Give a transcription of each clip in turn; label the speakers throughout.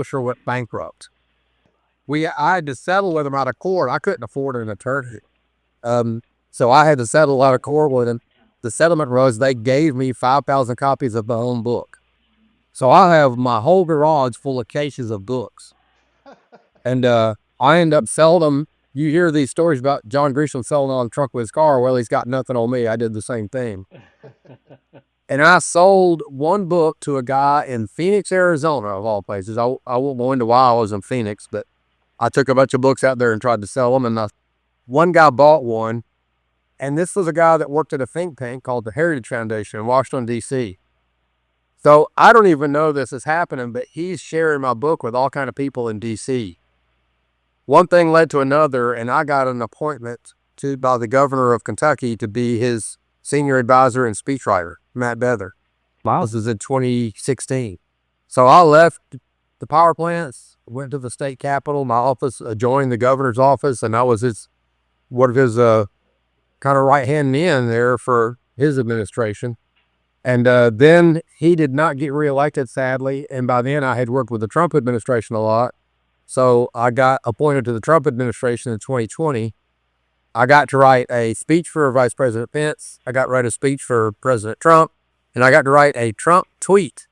Speaker 1: publisher went bankrupt. I had to settle with him out of court. I couldn't afford an attorney. So I had to settle out of court with him. The settlement was they gave me 5,000 copies of my own book. So I have my whole garage full of cases of books. And I end up selling them. You hear these stories about John Grisham selling on the trunk of his car. Well, he's got nothing on me. I did the same thing. And I sold one book to a guy in Phoenix, Arizona, of all places. I won't go into why I was in Phoenix, but I took a bunch of books out there and tried to sell them. And one guy bought one. And this was a guy that worked at a think tank called the Heritage Foundation in Washington, D.C. So I don't even know this is happening, but he's sharing my book with all kind of people in D.C. One thing led to another, and I got an appointment by the governor of Kentucky to be his senior advisor and speechwriter, Matt Bether.
Speaker 2: Wow.
Speaker 1: This was in 2016. So I left the power plants, went to the state capitol. My office adjoined the governor's office, and I was one of his kind of right-hand men there for his administration. And then he did not get reelected, sadly. And by then I had worked with the Trump administration a lot. So I got appointed to the Trump administration in 2020. I got to write a speech for Vice President Pence. I got to write a speech for President Trump. And I got to write a Trump tweet.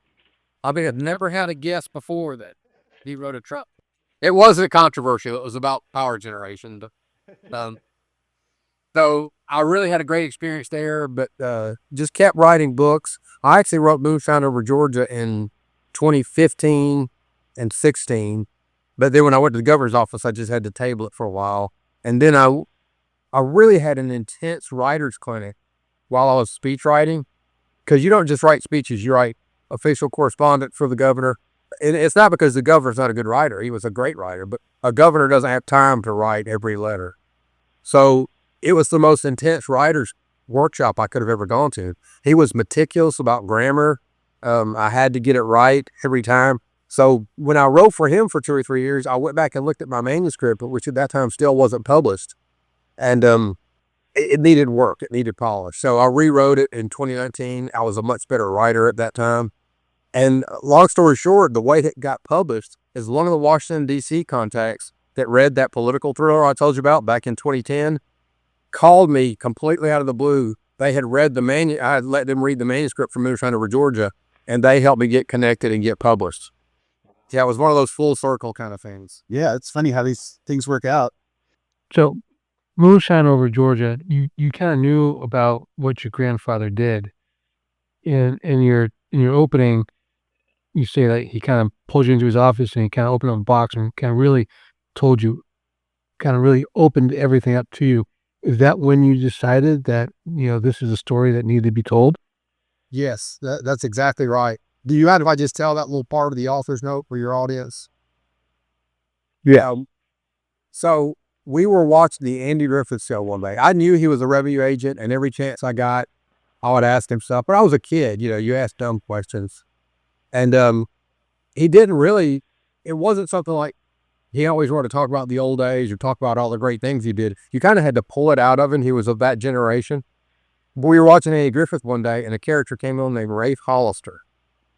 Speaker 1: I mean, I've never had a guest before that he wrote a Trump. It wasn't controversial. It was about power generation. So I really had a great experience there, but just kept writing books. I actually wrote Moonshine Over Georgia in 2015 and 16. But then when I went to the governor's office, I just had to table it for a while. And then I really had an intense writer's clinic while I was speech writing, because you don't just write speeches, you write official correspondence for the governor. And it's not because the governor's not a good writer. He was a great writer, but a governor doesn't have time to write every letter. So it was the most intense writer's workshop I could have ever gone to. He was meticulous about grammar. I had to get it right every time. So when I wrote for him for 2 or 3 years, I went back and looked at my manuscript, which at that time still wasn't published. And it needed work. It needed polish. So I rewrote it in 2019. I was a much better writer at that time. And long story short, the way it got published is one of the Washington, D.C. contacts that read that political thriller I told you about back in 2010 called me completely out of the blue. They had read I had let them read the manuscript from Moonshine Over Georgia, and they helped me get connected and get published. Yeah, it was one of those full circle kind of things.
Speaker 2: Yeah, it's funny how these things work out.
Speaker 3: So, Moonshine Over Georgia, you kind of knew about what your grandfather did. In your opening, you say that he kind of pulled you into his office and he kind of opened up a box and kind of really told you, kind of really opened everything up to you. Is that when you decided that, this is a story that needed to be told?
Speaker 1: Yes, that's exactly right. Do you mind if I just tell that little part of the author's note for your audience?
Speaker 3: Yeah.
Speaker 1: So we were watching the Andy Griffith show one day. I knew he was a revenue agent, and every chance I got, I would ask him stuff. But I was a kid, you ask dumb questions. And he didn't really, it wasn't something like, he always wanted to talk about the old days or talk about all the great things he did. You kind of had to pull it out of him. He was of that generation. But we were watching Andy Griffith one day, and a character came on named Rafe Hollister.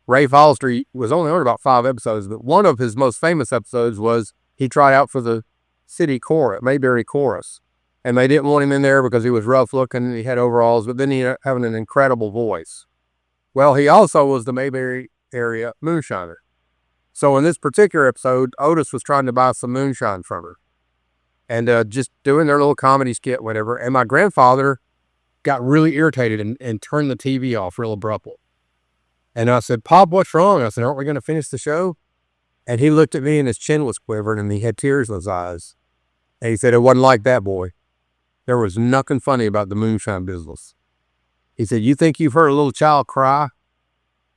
Speaker 1: Rafe Hollister was only on about 5 episodes, but one of his most famous episodes was he tried out for the city chorus, Mayberry chorus. And they didn't want him in there because he was rough looking and he had overalls, but then he had having an incredible voice. Well, he also was the Mayberry area moonshiner. So in this particular episode, Otis was trying to buy some moonshine from her and just doing their little comedy skit, whatever. And my grandfather got really irritated and turned the TV off real abruptly. And I said, "Pop, what's wrong?" I said, "Aren't we going to finish the show?" And he looked at me and his chin was quivering and he had tears in his eyes. And he said, "It wasn't like that, boy. There was nothing funny about the moonshine business." He said, "You think you've heard a little child cry?"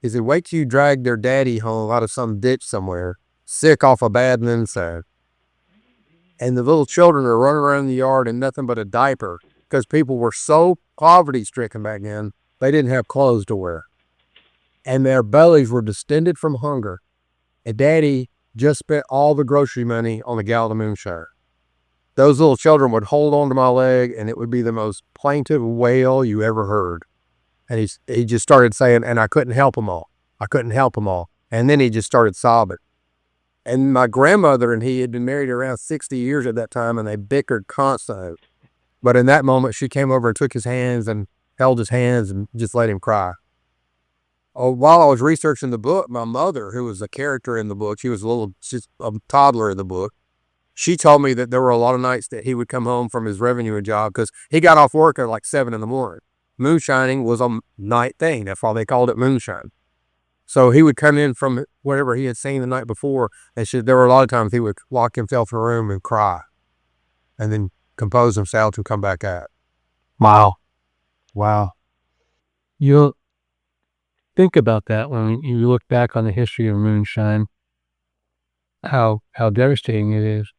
Speaker 1: He said, "Wait till you drag their daddy home out of some ditch somewhere, sick off a bad inside. And the little children are running around the yard in nothing but a diaper because people were so poverty-stricken back then, they didn't have clothes to wear. And their bellies were distended from hunger. And Daddy just spent all the grocery money on a gallon of moonshine. Those little children would hold on to my leg, and it would be the most plaintive wail you ever heard." And he just started saying, "And I couldn't help them all. I couldn't help them all." And then he just started sobbing. And my grandmother and he had been married around 60 years at that time, and they bickered constantly. But in that moment, she came over and took his hands and held his hands and just let him cry. Oh, while I was researching the book, my mother, who was a character in the book, she's a toddler in the book, she told me that there were a lot of nights that he would come home from his revenue job because he got off work at like 7 a.m. Moonshining was a night thing. That's why they called it moonshine. So he would come in from whatever he had seen the night before, and there were a lot of times he would lock himself in a room and cry and then compose himself to come back out.
Speaker 3: Wow.
Speaker 2: Wow.
Speaker 3: You'll think about that when you look back on the history of moonshine, how devastating it is.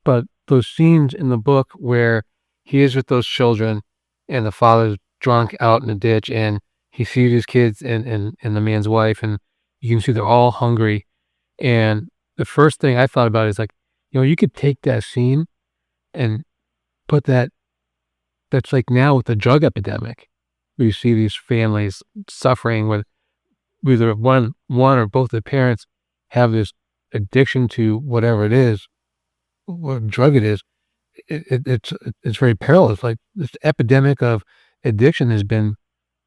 Speaker 3: But those scenes in the book where he is with those children and the father's drunk out in the ditch and he sees his kids and the man's wife, and you can see they're all hungry. And the first thing I thought about is like, you could take that scene and put that's like now with the drug epidemic, where you see these families suffering with either one or both the parents have this addiction to whatever it is, what drug it is. It's very perilous. Like this epidemic of addiction has been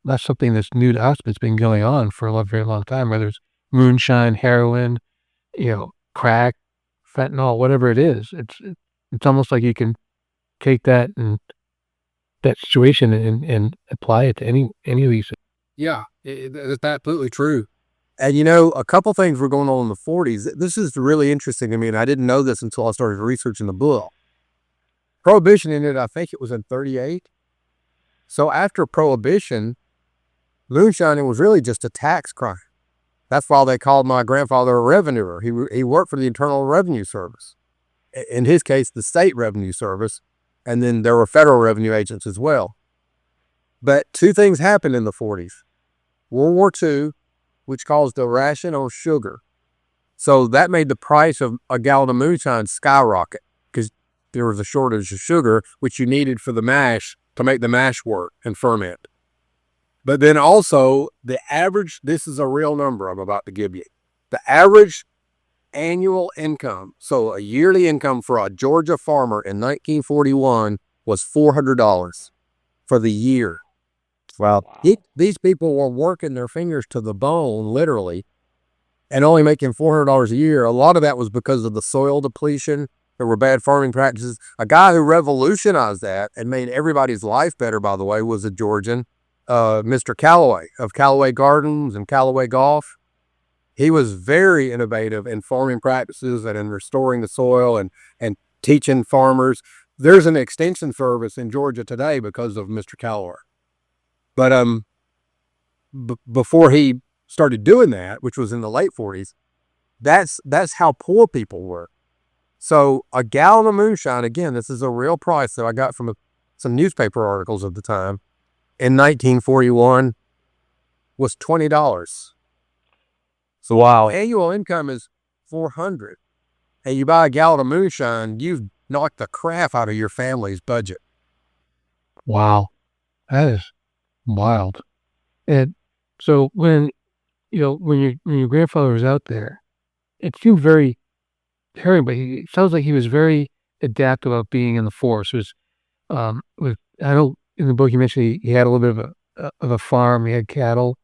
Speaker 3: not something that's new to us, but it's been going on for a very long time, whether it's moonshine, heroin, crack, fentanyl, whatever it is. It's almost like you can take that situation and apply it to any of these.
Speaker 1: Yeah, it's absolutely true. And a couple things were going on in the 40s. This is really interesting to me, and I didn't know this until I started researching the book. Prohibition ended, I think it was in 38. So after Prohibition, moonshining was really just a tax crime. That's why they called my grandfather a revenuer. He worked for the Internal Revenue Service. In his case, the State Revenue Service, and then there were federal revenue agents as well. But two things happened in the 40s. World War II, which caused a ration on sugar. So that made the price of a gallon of moonshine skyrocket because there was a shortage of sugar, which you needed for the mash to make the mash work and ferment. But then also the average, this is a real number I'm about to give you. The average annual income, so a yearly income for a Georgia farmer in 1941 was $400 for the year.
Speaker 2: Wow.
Speaker 1: These people were working their fingers to the bone, literally, and only making $400 a year. A lot of that was because of the soil depletion. There were bad farming practices. A guy who revolutionized that and made everybody's life better, by the way, was a Georgian, Mr. Callaway of Callaway Gardens and Callaway Golf. He was very innovative in farming practices and in restoring the soil and teaching farmers. There's an extension service in Georgia today because of Mr. Callaway. But before he started doing that, which was in the late 40s, that's how poor people were. So a gallon of moonshine, again, this is a real price that I got from some newspaper articles of the time, in 1941 was $20. So wow, annual income is $400, and you buy a gallon of moonshine, you've knocked the crap out of your family's budget.
Speaker 3: Wow, that is wild. And so when when your grandfather was out there, it seemed very harrowing, but it sounds like he was very adaptive about being in the force. It was I know in the book you mentioned he had a little bit of a farm, he had cattle.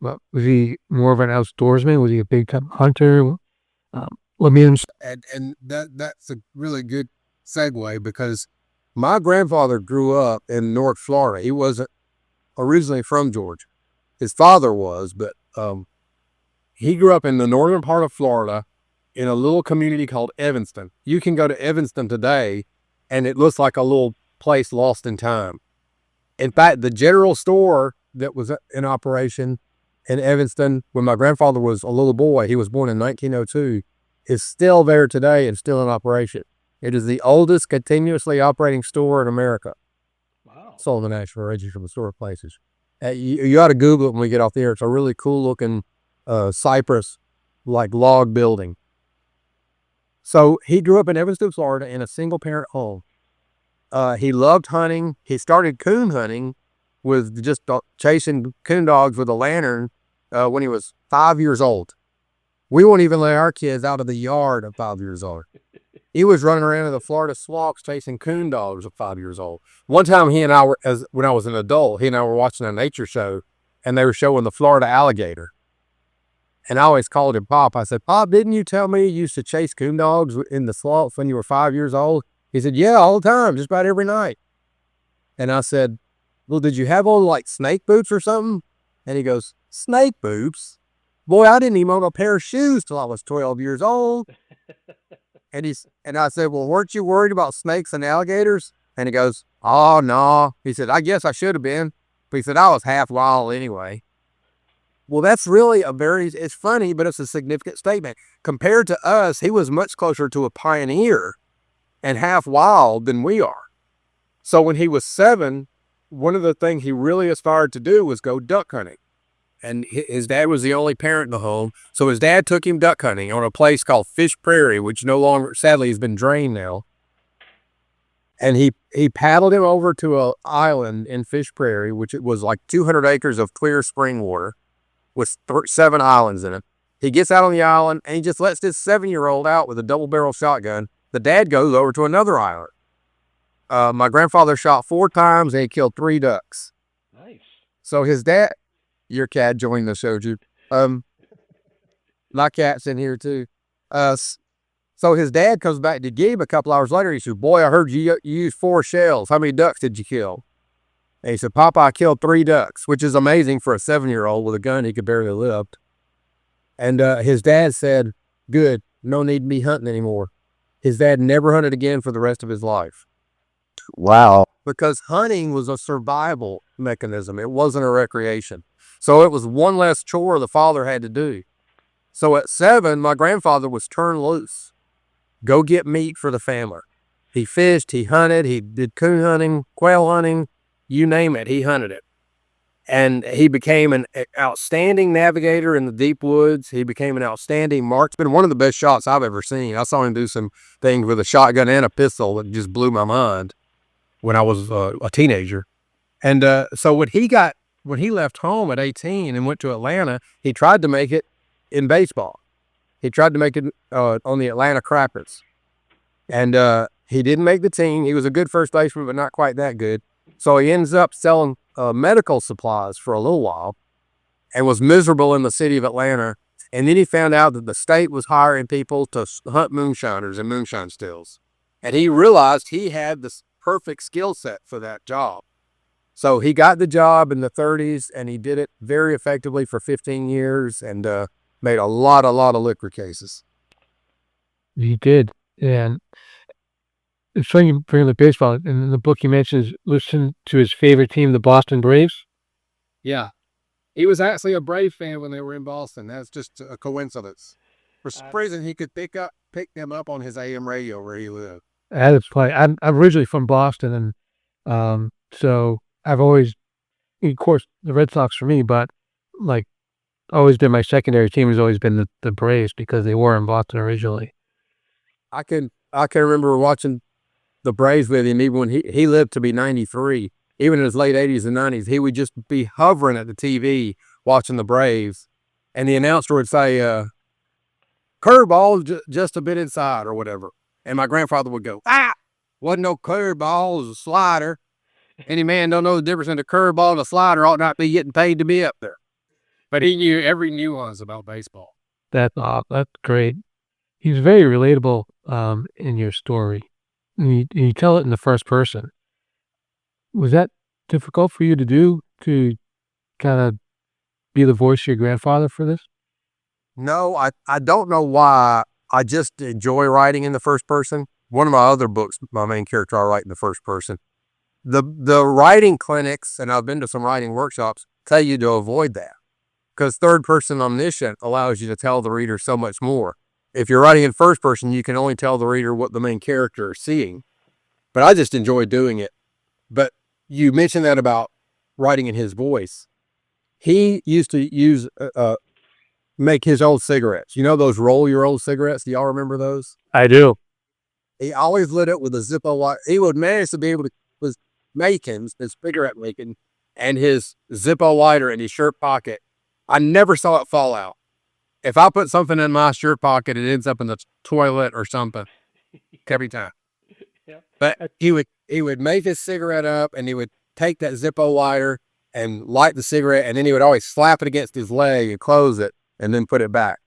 Speaker 3: But was he more of an outdoorsman? Was he a big time hunter? Let me
Speaker 1: And that's a really good segue because my grandfather grew up in North Florida. He wasn't originally from Georgia. His father was, but he grew up in the northern part of Florida in a little community called Evanston. You can go to Evanston today and it looks like a little place lost in time. In fact, the general store that was in operation in Evanston when my grandfather was a little boy, he was born in 1902, is still there today and still in operation. It is the oldest continuously operating store in America.
Speaker 3: Wow.
Speaker 1: Sold the National Register of Historic Places. You ought to Google it when we get off the air. It's a really cool looking cypress like log building. So he grew up in Evanston, Florida in a single parent home. He loved hunting. He started coon hunting with just chasing coon dogs with a lantern when he was 5 years old. We won't even let our kids out of the yard at 5 years old. He was running around in the Florida swamps chasing coon dogs at 5 years old. One time he and I were, when I was an adult, he and I were watching a nature show and they were showing the Florida alligator. And I always called him Pop. I said, Pop, didn't you tell me you used to chase coon dogs in the swamps when you were 5 years old? He said, yeah, all the time, just about every night. And I said, well, did you have on like snake boots or something? And he goes, snake boots? Boy, I didn't even own a pair of shoes till I was 12 years old. And I said, well, weren't you worried about snakes and alligators? And he goes, oh, no. He said, I guess I should have been. But he said, I was half wild anyway. Well, that's really it's funny, but it's a significant statement. Compared to us, he was much closer to a pioneer and half wild than we are. So when he was 7, one of the things he really aspired to do was go duck hunting. And his dad was the only parent in the home. So his dad took him duck hunting on a place called Fish Prairie, which no longer, sadly, has been drained now. And he paddled him over to an island in Fish Prairie, which it was like 200 acres of clear spring water with 7 islands in it. He gets out on the island and he just lets this 7-year-old out with a double-barrel shotgun. The dad goes over to another island. My grandfather shot 4 times and he killed 3 ducks.
Speaker 3: Nice.
Speaker 1: So his dad, your cat joined the show, Jude. My cat's in here too. So his dad comes back to Gabe a couple hours later. He said, boy, I heard you used 4 shells. How many ducks did you kill? And he said, Papa, I killed 3 ducks, which is amazing for a 7-year-old with a gun he could barely lift. And his dad said, good, no need to be hunting anymore. His dad never hunted again for the rest of his life.
Speaker 2: Wow.
Speaker 1: Because hunting was a survival mechanism. It wasn't a recreation. So it was one less chore the father had to do. So at 7, my grandfather was turned loose. Go get meat for the family. He fished, he hunted, he did coon hunting, quail hunting, you name it, he hunted it. And he became an outstanding navigator in the deep woods. He became an outstanding marksman. One of the best shots I've ever seen. I saw him do some things with a shotgun and a pistol that just blew my mind when I was a teenager. And so when he left home at 18 and went to Atlanta, he tried to make it in baseball. He tried to make it on the Atlanta Crappers. And he didn't make the team. He was a good first baseman, but not quite that good. So he ends up selling medical supplies for a little while and was miserable in the city of Atlanta. And then he found out that the state was hiring people to hunt moonshiners and moonshine stills. And he realized he had the perfect skill set for that job. So he got the job in the 30s and he did it very effectively for 15 years and made a lot of liquor cases.
Speaker 3: He did. And it's funny you bring up baseball. In the book, he mentions listen to his favorite team, the Boston Braves.
Speaker 1: Yeah. He was actually a Brave fan when they were in Boston. That's just a coincidence. For some reason, he could pick them up on his AM radio where he lived.
Speaker 3: I'm originally from Boston, and so I've always, of course, the Red Sox for me, but like always been my secondary team has always been the Braves because they were in Boston originally.
Speaker 1: I can remember watching the Braves with him even when he lived to be 93. Even in his late 80s and 90s, he would just be hovering at the TV watching the Braves, and the announcer would say, curveball just a bit inside or whatever. And my grandfather would go, wasn't no curveball, it was a slider. Any man don't know the difference in a curveball and a slider ought not be getting paid to be up there. But he knew every nuance about baseball.
Speaker 3: That's great. He's very relatable in your story. And you tell it in the first person. Was that difficult for you to do, to kind of be the voice of your grandfather for this?
Speaker 1: No, I don't know why. I just enjoy writing in the first person. One of my other books, my main character, I write in the first person. The writing clinics, and I've been to some writing workshops, tell you to avoid that. Because third person omniscient allows you to tell the reader so much more. If you're writing in first person, you can only tell the reader what the main character is seeing. But I just enjoy doing it. But you mentioned that about writing in his voice. He used to make his old cigarettes. You know those roll your old cigarettes? Do y'all remember those?
Speaker 3: I do.
Speaker 1: He always lit it with a Zippo lighter. He would manage to be able to was making his cigarette making and his Zippo lighter in his shirt pocket. I never saw it fall out. If I put something in my shirt pocket, it ends up in the toilet or something every time.
Speaker 3: Yeah.
Speaker 1: But he would make his cigarette up and he would take that Zippo lighter and light the cigarette, and then he would always slap it against his leg and close it and then put it back.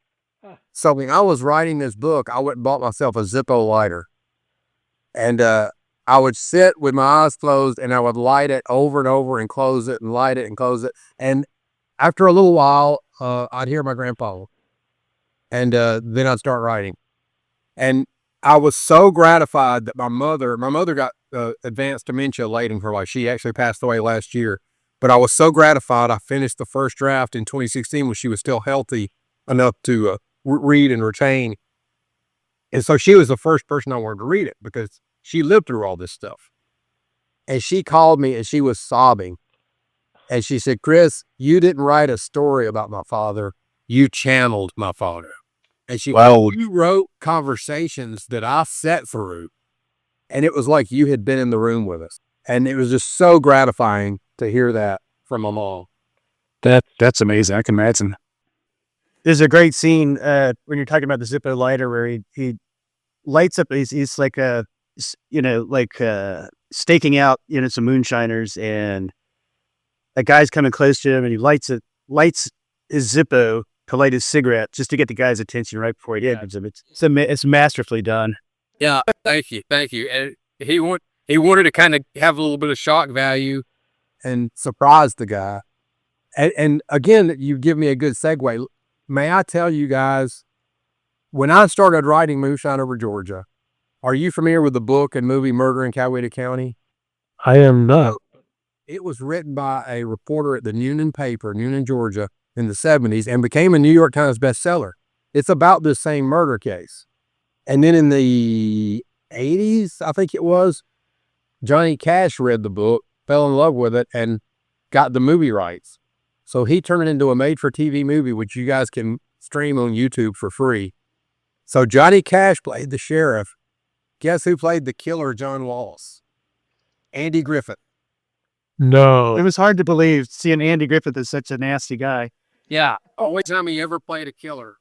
Speaker 1: So when I was writing this book, I went and bought myself a Zippo lighter. And I would sit with my eyes closed and I would light it over and over and close it and light it and close it. And after a little while, I'd hear my grandpa. And then I'd start writing. And I was so gratified that my mother got advanced dementia late in her life. She actually passed away last year. But I was so gratified. I finished the first draft in 2016 when she was still healthy enough to read and retain. And so she was the first person I wanted to read it because she lived through all this stuff. And she called me and she was sobbing. And she said, "Chris, you didn't write a story about my father. You channeled my father." And she you wrote conversations that I sat through. And it was like you had been in the room with us. And it was just so gratifying to hear that from my mom.
Speaker 2: That's amazing. I can imagine. There's a great scene when you're talking about the Zippo lighter where he lights up. He's like staking out some moonshiners, and a guy's coming close to him, and he lights his Zippo to light his cigarette just to get the guy's attention right before he hits him. It's masterfully done.
Speaker 1: Yeah, thank you. And he wanted to kind of have a little bit of shock value and surprise the guy. And again, you give me a good segue. May I tell you guys, when I started writing Moonshine Over Georgia, are you familiar with the book and movie Murder in Coweta County?
Speaker 3: I am not.
Speaker 1: It was written by a reporter at the Noonan paper, Noonan, Georgia, in the 70s and became a New York Times bestseller. It's about this same murder case. And then in the 80s, I think it was, Johnny Cash read the book, fell in love with it, and got the movie rights. So he turned it into a made-for-TV movie, which you guys can stream on YouTube for free. So Johnny Cash played the sheriff. Guess who played the killer, John Wallace? Andy Griffith.
Speaker 3: No.
Speaker 2: It was hard to believe seeing Andy Griffith as such a nasty guy.
Speaker 1: Yeah. Only time he ever played a killer.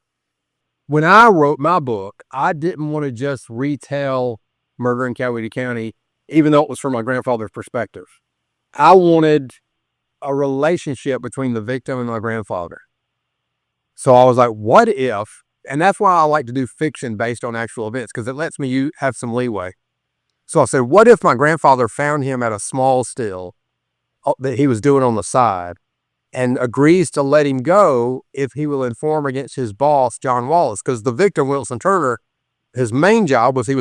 Speaker 1: When I wrote my book, I didn't want to just retell Murder in Coweta County, even though it was from my grandfather's perspective. I wanted a relationship between the victim and my grandfather. So I was like, what if, and that's why I like to do fiction based on actual events, because it lets me have some leeway. So I said, what if my grandfather found him at a small still that he was doing on the side and agrees to let him go if he will inform against his boss, John Wallace? Because the victim, Wilson Turner, his main job was he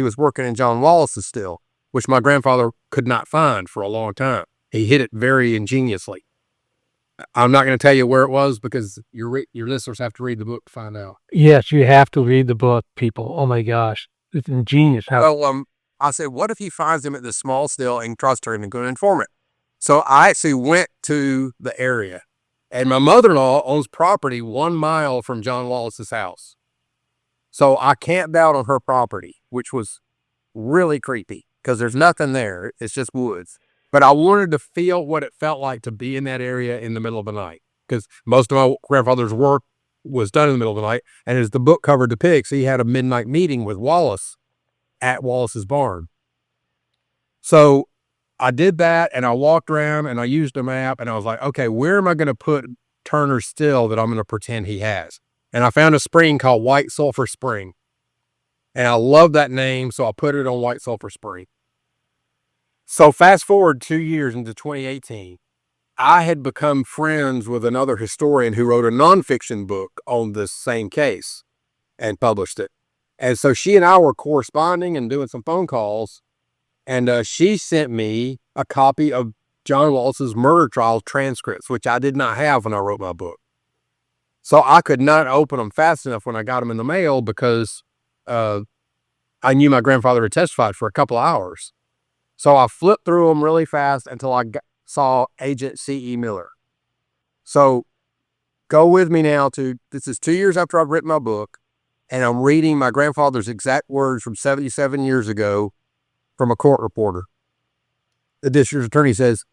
Speaker 1: was working in John Wallace's still, which my grandfather could not find for a long time. He hid it very ingeniously. I'm not going to tell you where it was because your listeners have to read the book to find out.
Speaker 3: Yes, you have to read the book, people. Oh my gosh. It's ingenious.
Speaker 1: Well, I said, what if he finds him at this small still and tries to turn him into an informant? So I actually went to the area, and my mother-in-law owns property 1 mile from John Wallace's house. So I camped out on her property, which was really creepy because there's nothing there. It's just woods. But I wanted to feel what it felt like to be in that area in the middle of the night, because most of my grandfather's work was done in the middle of the night. And as the book cover depicts, he had a midnight meeting with Wallace at Wallace's barn. So I did that, and I walked around and I used a map, and I was like, okay, where am I going to put Turner's still that I'm going to pretend he has? And I found a spring called White Sulphur Spring. And I love that name, so I put it on White Sulphur Spring. So fast forward 2 years into 2018, I had become friends with another historian who wrote a nonfiction book on this same case and published it. And so she and I were corresponding and doing some phone calls. And she sent me a copy of John Wallace's murder trial transcripts, which I did not have when I wrote my book. So I could not open them fast enough when I got them in the mail because I knew my grandfather had testified for a couple of hours. So I flipped through them really fast until I saw Agent C.E. Miller. So go with me now this is 2 years after I've written my book, and I'm reading my grandfather's exact words from 77 years ago from a court reporter. The district attorney says,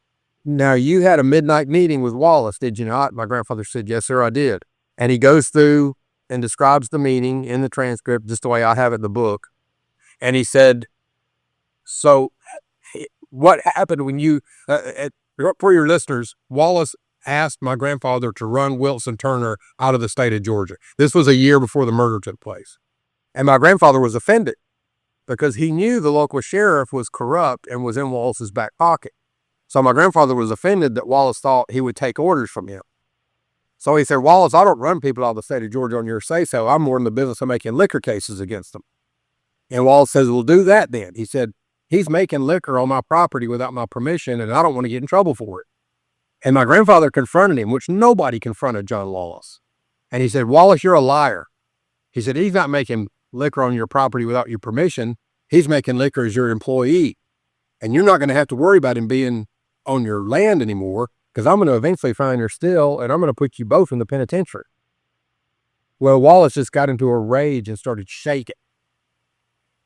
Speaker 1: "Now you had a midnight meeting with Wallace, did you not?" My grandfather said, "Yes, sir, I did." And he goes through and describes the meeting in the transcript just the way I have it in the book. And he said, so what happened when you, for your listeners, Wallace asked my grandfather to run Wilson Turner out of the state of Georgia. This was a year before the murder took place. And my grandfather was offended because he knew the local sheriff was corrupt and was in Wallace's back pocket. So my grandfather was offended that Wallace thought he would take orders from him. So he said, Wallace, I don't run people out of the state of Georgia on your say-so. I'm more in the business of making liquor cases against them. And Wallace says, well, do that then. He said, he's making liquor on my property without my permission, and I don't want to get in trouble for it. And my grandfather confronted him, which nobody confronted John Wallace. And he said, Wallace, you're a liar. He said, he's not making liquor on your property without your permission. He's making liquor as your employee. And you're not going to have to worry about him being on your land anymore, because I'm going to eventually find your still, and I'm going to put you both in the penitentiary. Well, Wallace just got into a rage and started shaking.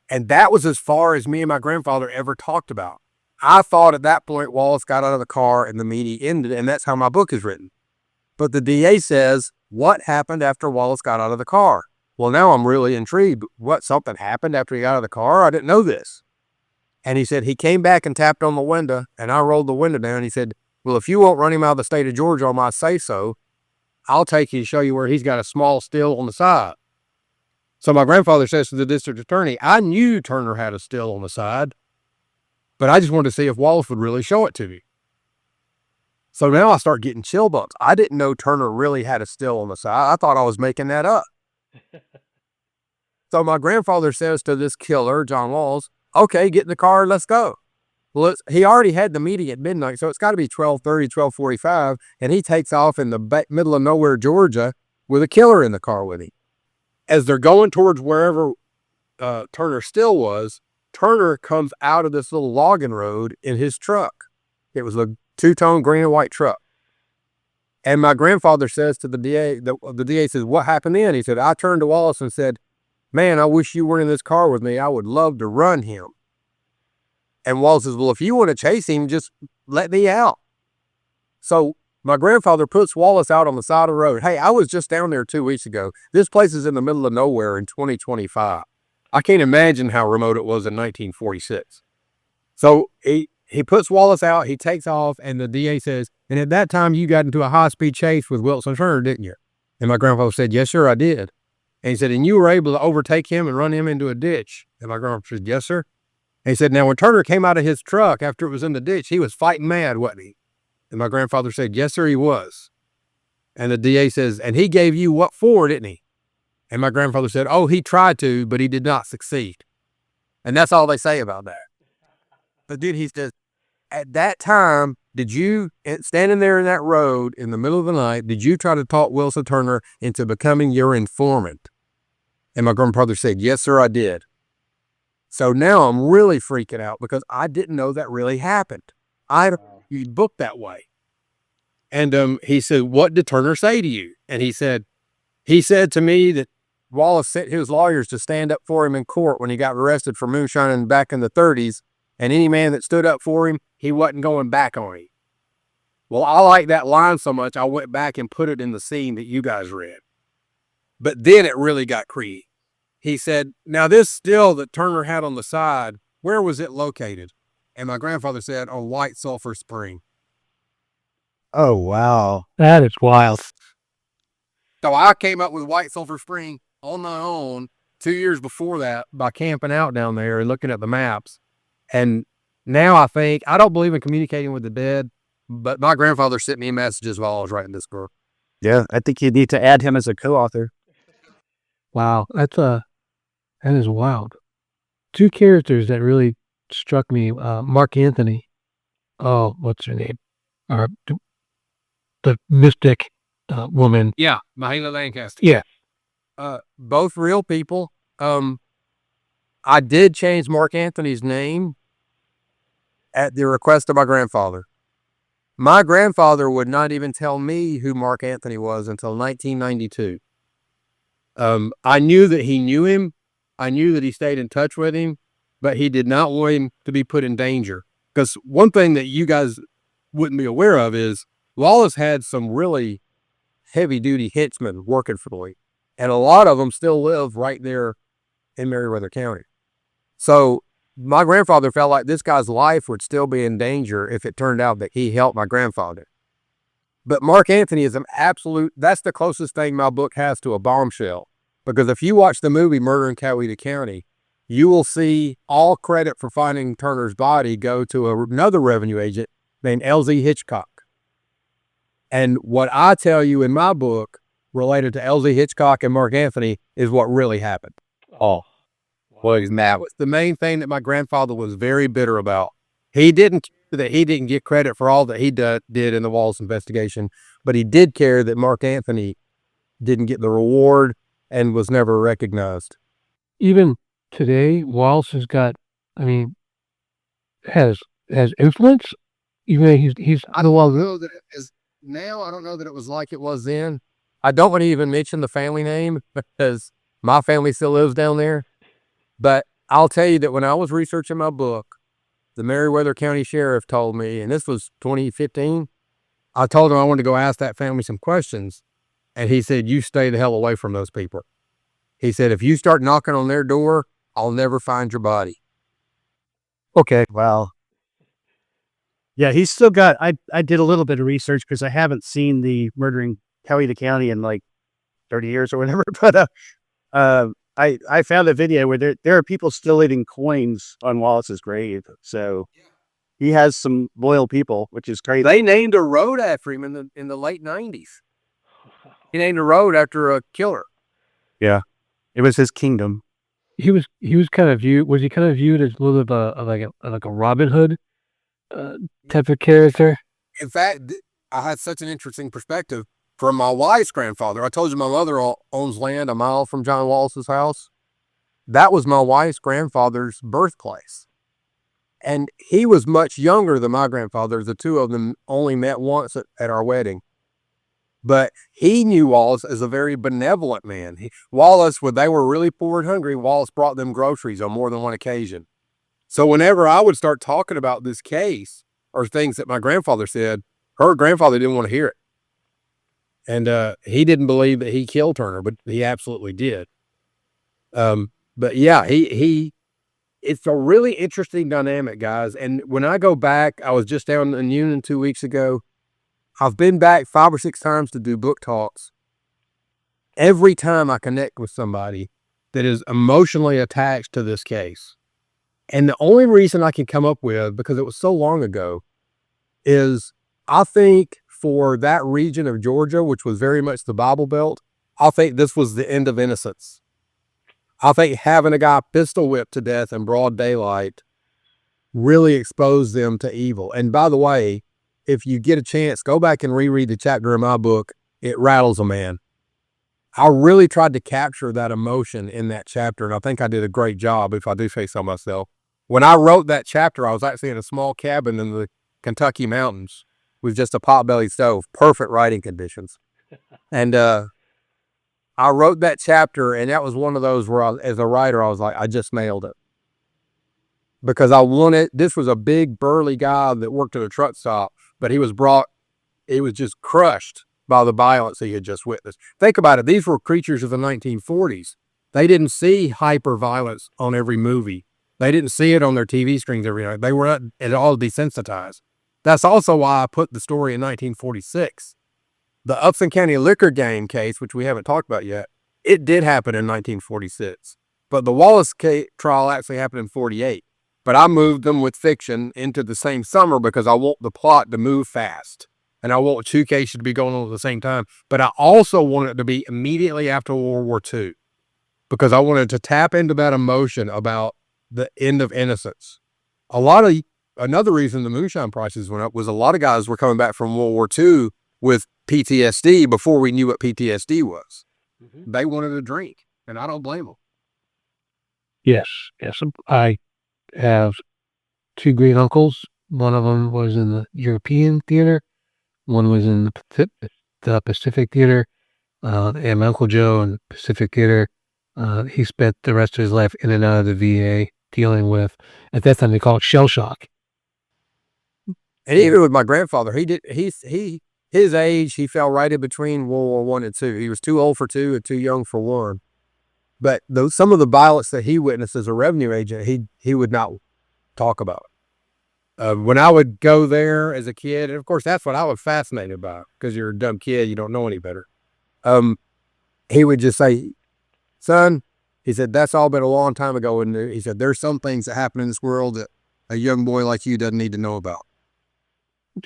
Speaker 1: And that was as far as me and my grandfather ever talked about. I thought at that point Wallace got out of the car and the meeting ended, and that's how my book is written. But the DA says, what happened after Wallace got out of the car? Well, now I'm really intrigued. What, something happened after he got out of the car? I didn't know this. And he said, he came back and tapped on the window, and I rolled the window down. He said, well, if you won't run him out of the state of Georgia on my say-so, I'll take you to show you where he's got a small still on the side. So my grandfather says to the district attorney, I knew Turner had a still on the side, but I just wanted to see if Wallace would really show it to me. So now I start getting chill bumps. I didn't know Turner really had a still on the side. I thought I was making that up. So my grandfather says to this killer, John Wallace, okay, get in the car, let's go. Well, he already had the meeting at midnight, so it's got to be 12:30, 12:45, and he takes off in the middle of nowhere, Georgia, with a killer in the car with him. As they're going towards wherever Turner still was, Turner comes out of this little logging road in his truck. It was a two-tone green and white truck. And my grandfather says to the DA, the DA says, what happened then? He said, I turned to Wallace and said, man, I wish you weren't in this car with me. I would love to run him. And Wallace says, well, if you want to chase him, just let me out. So my grandfather puts Wallace out on the side of the road. Hey, I was just down there 2 weeks ago. This place is in the middle of nowhere in 2025. I can't imagine how remote it was in 1946. So he puts Wallace out, he takes off, and the DA says, and at that time you got into a high-speed chase with Wilson Turner, didn't you? And my grandfather said, yes, sir, I did. And he said, and you were able to overtake him and run him into a ditch. And my grandfather said, yes, sir. And he said, now when Turner came out of his truck after it was in the ditch, he was fighting mad, wasn't he? And my grandfather said, yes, sir, he was. And the DA says, and he gave you what for, didn't he? And my grandfather said, oh, he tried to, but he did not succeed. And that's all they say about that. But dude, he says, at that time, did you, standing there in that road in the middle of the night, did you try to talk Wilson Turner into becoming your informant? And my grandfather said, yes, sir, I did. So now I'm really freaking out because I didn't know that really happened. You booked that way. And he said, what did Turner say to you? And he said to me that Wallace sent his lawyers to stand up for him in court when he got arrested for moonshining back in the 30s. And any man that stood up for him, he wasn't going back on him. Well, I like that line so much, I went back and put it in the scene that you guys read. But then it really got creepy. He said, now this still that Turner had on the side, where was it located? And my grandfather said, on White Sulphur Spring.
Speaker 2: Oh, wow.
Speaker 3: That is wild.
Speaker 1: So I came up with White Sulphur Spring on my own 2 years before that by camping out down there and looking at the maps. And now I don't believe in communicating with the dead, but my grandfather sent me messages while I was writing this book.
Speaker 2: Yeah, I think you need to add him as a co-author.
Speaker 3: Wow, that is wild. Two characters that really struck me, Mark Anthony. Oh, what's her name? The mystic woman.
Speaker 1: Yeah, Mahala Lancaster.
Speaker 3: Yeah.
Speaker 1: Both real people. I did change Mark Anthony's name at the request of my grandfather. My grandfather would not even tell me who Mark Anthony was until 1992. I knew that he knew him. I knew that he stayed in touch with him, but he did not want him to be put in danger. Because one thing that you guys wouldn't be aware of is Wallace had some really heavy-duty henchmen working for me. And a lot of them still live right there in Meriwether County. So my grandfather felt like this guy's life would still be in danger if it turned out that he helped my grandfather. But Mark Anthony is an absolute, that's the closest thing my book has to a bombshell. Because if you watch the movie Murder in Coweta County, you will see all credit for finding Turner's body go to another revenue agent named L.Z. Hitchcock. And what I tell you in my book related to L.Z. Hitchcock and Mark Anthony is what really happened.
Speaker 2: Oh, well,
Speaker 1: That was the main thing that my grandfather was very bitter about. He didn't care that he didn't get credit for all that he did in the Wallace investigation, but he did care that Mark Anthony didn't get the reward and was never recognized.
Speaker 3: Even today, Wallace has got, I mean, has influence. Even though he's
Speaker 1: I don't know that it is now. I don't know that it was like it was then. I don't want to even mention the family name because my family still lives down there. But I'll tell you that when I was researching my book, the Meriwether County Sheriff told me, and this was 2015, I told him I wanted to go ask that family some questions. And he said, you stay the hell away from those people. He said, if you start knocking on their door, I'll never find your body.
Speaker 2: okay. Well, yeah, he's still got, I did a little bit of research because I haven't seen the Murder in Coweta County in like 30 years or whatever. But I found a video where there are people still leaving coins on Wallace's grave. So he has some loyal people, which is crazy.
Speaker 1: They named a road after him in the late 90s. He named a road after a killer.
Speaker 2: Yeah. It was his kingdom.
Speaker 3: he was kind of viewed. Was he kind of viewed as a little bit of like a Robin Hood type of character?
Speaker 1: In fact, I had such an interesting perspective from my wife's grandfather. I told you my mother owns land a mile from John Wallace's house. That was my wife's grandfather's birthplace. And he was much younger than my grandfather. The two of them only met once at our wedding. But he knew Wallace as a very benevolent man. Wallace, when they were really poor and hungry, Wallace brought them groceries on more than one occasion. So whenever I would start talking about this case or things that my grandfather said, her grandfather didn't want to hear it. And he didn't believe that he killed Turner, but he absolutely did. But yeah, it's a really interesting dynamic, guys. And when I go back, I was just down in Union 2 weeks ago. I've been back 5 or 6 times to do book talks. Every time I connect with somebody that is emotionally attached to this case. And the only reason I can come up with, because it was so long ago, is I think for that region of Georgia, which was very much the Bible Belt, I think this was the end of innocence. I think having a guy pistol whipped to death in broad daylight really exposed them to evil. And by the way, if you get a chance, go back and reread the chapter in my book, It Rattles a Man. I really tried to capture that emotion in that chapter, and I think I did a great job, if I do say so myself. When I wrote that chapter, I was actually in a small cabin in the Kentucky mountains with just a potbelly stove, perfect writing conditions. And I wrote that chapter, and that was one of those where as a writer, I was like, I just nailed it. Because this was a big burly guy that worked at a truck stop, but he was just crushed by the violence he had just witnessed. Think about it. These were creatures of the 1940s. They didn't see hyper violence on every movie. They didn't see it on their TV screens every night. They were not at all desensitized. That's also why I put the story in 1946. The Upson County liquor game case, which we haven't talked about yet, it did happen in 1946. But the Wallace trial actually happened in 48. But I moved them with fiction into the same summer because I want the plot to move fast. And I want 2 cases to be going on at the same time. But I also want it to be immediately after World War II. Because I wanted to tap into that emotion about the end of innocence. Another reason the moonshine prices went up was a lot of guys were coming back from World War II with PTSD before we knew what PTSD was. Mm-hmm. They wanted a drink, and I don't blame them.
Speaker 3: Yes. I have 2 great uncles. One of them was in the European theater. One was in the Pacific theater. And my Uncle Joe in the Pacific theater, he spent the rest of his life in and out of the VA dealing with, at that time they call it shell shock.
Speaker 1: And even with my grandfather, he his age, he fell right in between World War I and II. He was too old for two and too young for one. But some of the violence that he witnessed as a revenue agent, he would not talk about. When I would go there as a kid, and of course that's what I was fascinated by, because you're a dumb kid, you don't know any better. He would just say, "Son," he said, "that's all been a long time ago." And he said, "There's some things that happen in this world that a young boy like you doesn't need to know about."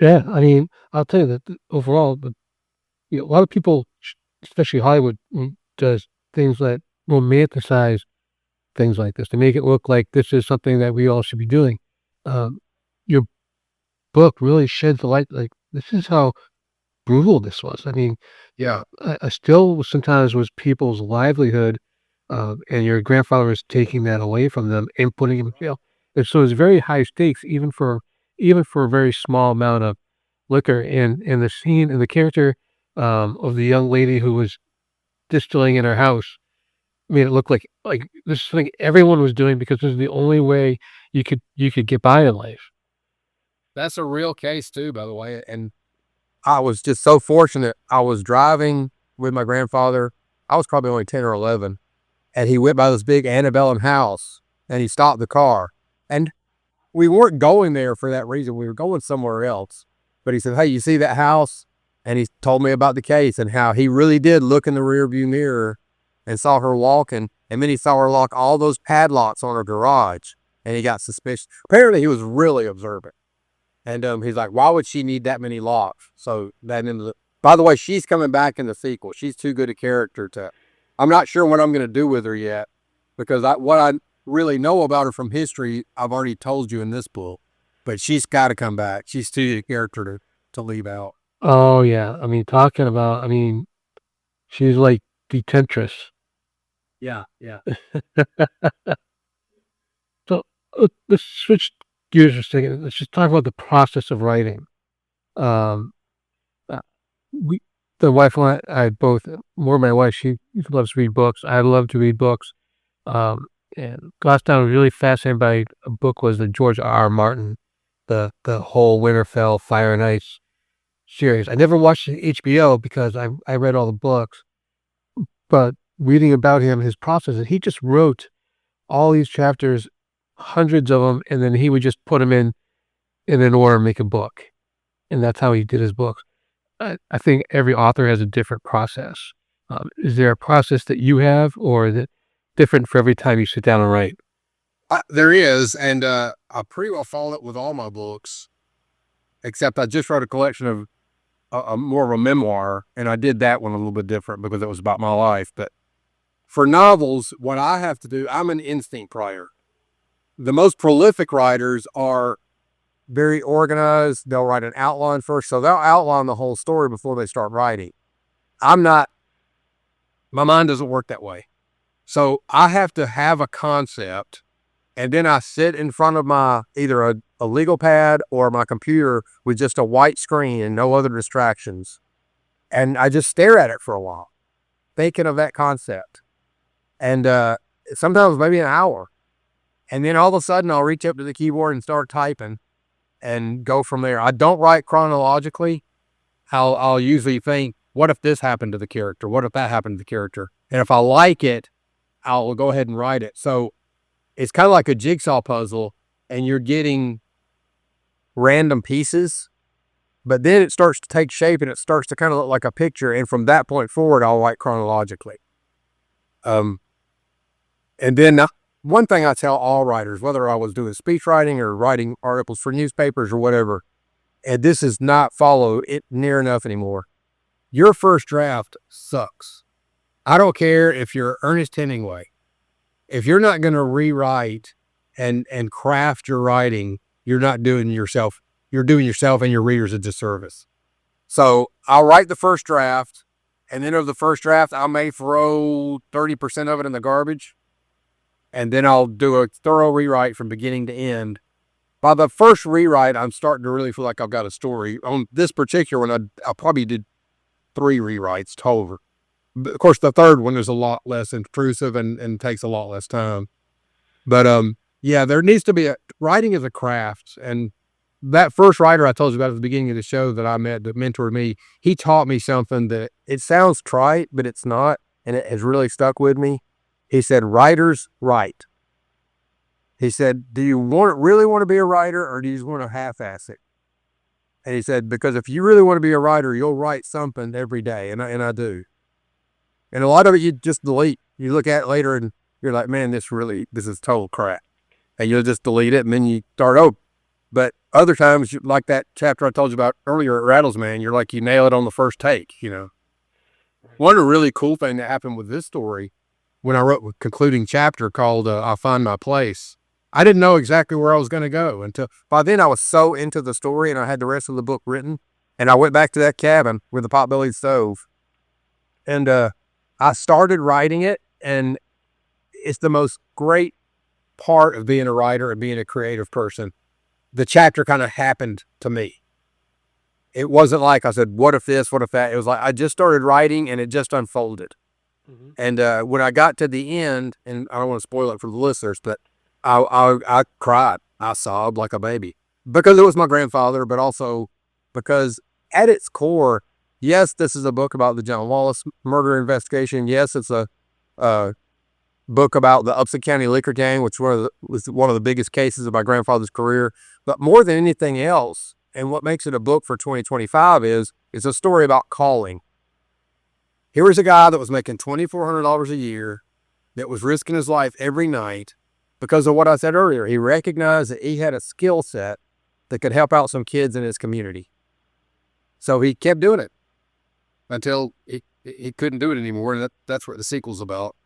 Speaker 3: Yeah, I mean, I'll tell you that overall, a lot of people, especially Hollywood, does things that romanticize things like this. They make it look like this is something that we all should be doing. Um, your book really sheds the light, like, this is how brutal this was. I mean,
Speaker 1: Yeah.
Speaker 3: I still sometimes was people's livelihood, and your grandfather was taking that away from them and putting him in jail. And so it's very high stakes, even for a very small amount of liquor. And the scene and the character of the young lady who was distilling in her house made it look like this is something everyone was doing because this is the only way you could get by in life.
Speaker 1: That's a real case too, by the way. And I was just so fortunate. I was driving with my grandfather. I was probably only 10 or 11. And he went by this big antebellum house and he stopped the car. And we weren't going there for that reason. We were going somewhere else. But he said, "Hey, you see that house?" And he told me about the case and how he really did look in the rearview mirror and saw her walking. And then he saw her lock all those padlocks on her garage. And he got suspicious. Apparently, he was really observant. And he's like, "Why would she need that many locks?" So that ended up, by the way, she's coming back in the sequel. She's too good a character to, I'm not sure what I'm going to do with her yet, because what I really know about her from history, I've already told you in this book, but she's got to come back. She's too good a character to leave out.
Speaker 3: Oh yeah, I mean, I mean, she's like the temptress.
Speaker 2: Yeah, yeah.
Speaker 3: So let's switch gears for a second. Let's just talk about the process of writing. Um, uh, we, the wife and I both, more my wife, she loves to read books. I love to read books. And last time I was really fascinated by a book was the George R. R. Martin, the whole Winterfell, Fire and Ice series. I never watched the HBO because I read all the books, but reading about him, his process, he just wrote all these chapters, hundreds of them, and then he would just put them in an order and make a book. And that's how he did his books. I think every author has a different process. Is there a process that you have, or is it different for every time you sit down and write?
Speaker 1: There is, and I pretty well follow it with all my books, except I just wrote a collection of more of a memoir, and I did that one a little bit different because it was about my life. But for novels, what I have to do, I'm an instinct writer. The most prolific writers are very organized. They'll write an outline first, so they'll outline the whole story before they start writing. I'm not, my mind doesn't work that way. So I have to have a concept, and then I sit in front of my either a legal pad or my computer with just a white screen and no other distractions. And I just stare at it for a while, thinking of that concept. And sometimes maybe an hour. And then all of a sudden I'll reach up to the keyboard and start typing and go from there. I don't write chronologically. I'll usually think, what if this happened to the character? What if that happened to the character? And if I like it, I'll go ahead and write it. So it's kind of like a jigsaw puzzle, and you're getting random pieces, but then it starts to take shape and it starts to kind of look like a picture. And from that point forward, I'll write chronologically. And then one thing I tell all writers, whether I was doing speech writing or writing articles for newspapers or whatever, and this is not follow it near enough anymore. Your first draft sucks. I don't care if you're Ernest Hemingway. If you're not going to rewrite and craft your writing, you're not doing yourself. You're doing yourself and your readers a disservice. So I'll write the first draft, and then of the first draft, I may throw 30% of it in the garbage, and then I'll do a thorough rewrite from beginning to end. By the first rewrite, I'm starting to really feel like I've got a story. On this particular one, I probably did 3 rewrites total. Of course, the third one is a lot less intrusive and takes a lot less time. But yeah, there needs to be writing is a craft, and that first writer I told you about at the beginning of the show that I met that mentored me, he taught me something that it sounds trite, but it's not. And it has really stuck with me. He said, writers write. He said, do you really want to be a writer, or do you just want to half-ass it? And he said, because if you really want to be a writer, you'll write something every day. And I do. And a lot of it you just delete. You look at it later and you're like, man, this is total crap. And you'll just delete it and then you start over. But other times, like that chapter I told you about earlier at Rattles Man, you're like, you nail it on the first take, you know. One really cool thing that happened with this story, when I wrote the concluding chapter called I'll Find My Place, I didn't know exactly where I was going to go until by then I was so into the story and I had the rest of the book written. And I went back to that cabin with the pot-bellied stove. And I started writing it, and it's the most great part of being a writer and being a creative person. The chapter kind of happened to me. It wasn't like I said, what if this, what if that? It was like I just started writing and it just unfolded. Mm-hmm. And when I got to the end, and I don't want to spoil it for the listeners, but I cried. I sobbed like a baby because it was my grandfather, but also because at its core, yes, this is a book about the John Wallace murder investigation. Yes, it's a book about the Upson County liquor gang, which was one of the biggest cases of my grandfather's career. But more than anything else, and what makes it a book for 2025 is a story about calling. Here was a guy that was making $2,400 a year, that was risking his life every night because of what I said earlier. He recognized that he had a skill set that could help out some kids in his community. So he kept doing it until he couldn't do it anymore. And that's what the sequel's about.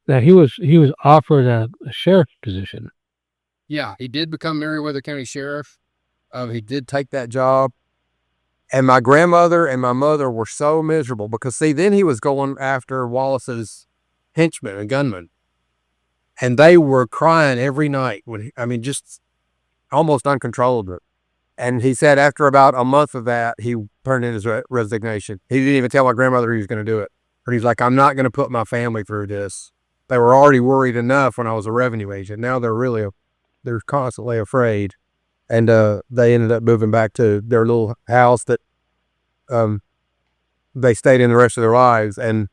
Speaker 3: Now he was offered a sheriff position.
Speaker 1: Yeah, he did become Meriwether County Sheriff. He did take that job. And my grandmother and my mother were so miserable because, see, then he was going after Wallace's henchmen and gunmen. And they were crying every night. Just almost uncontrollable. And he said after about a month of that, he turned in his resignation. He didn't even tell my grandmother he was going to do it. But he's like, I'm not going to put my family through this. They were already worried enough when I was a revenue agent. Now they're constantly afraid. And they ended up moving back to their little house that they stayed in the rest of their lives. And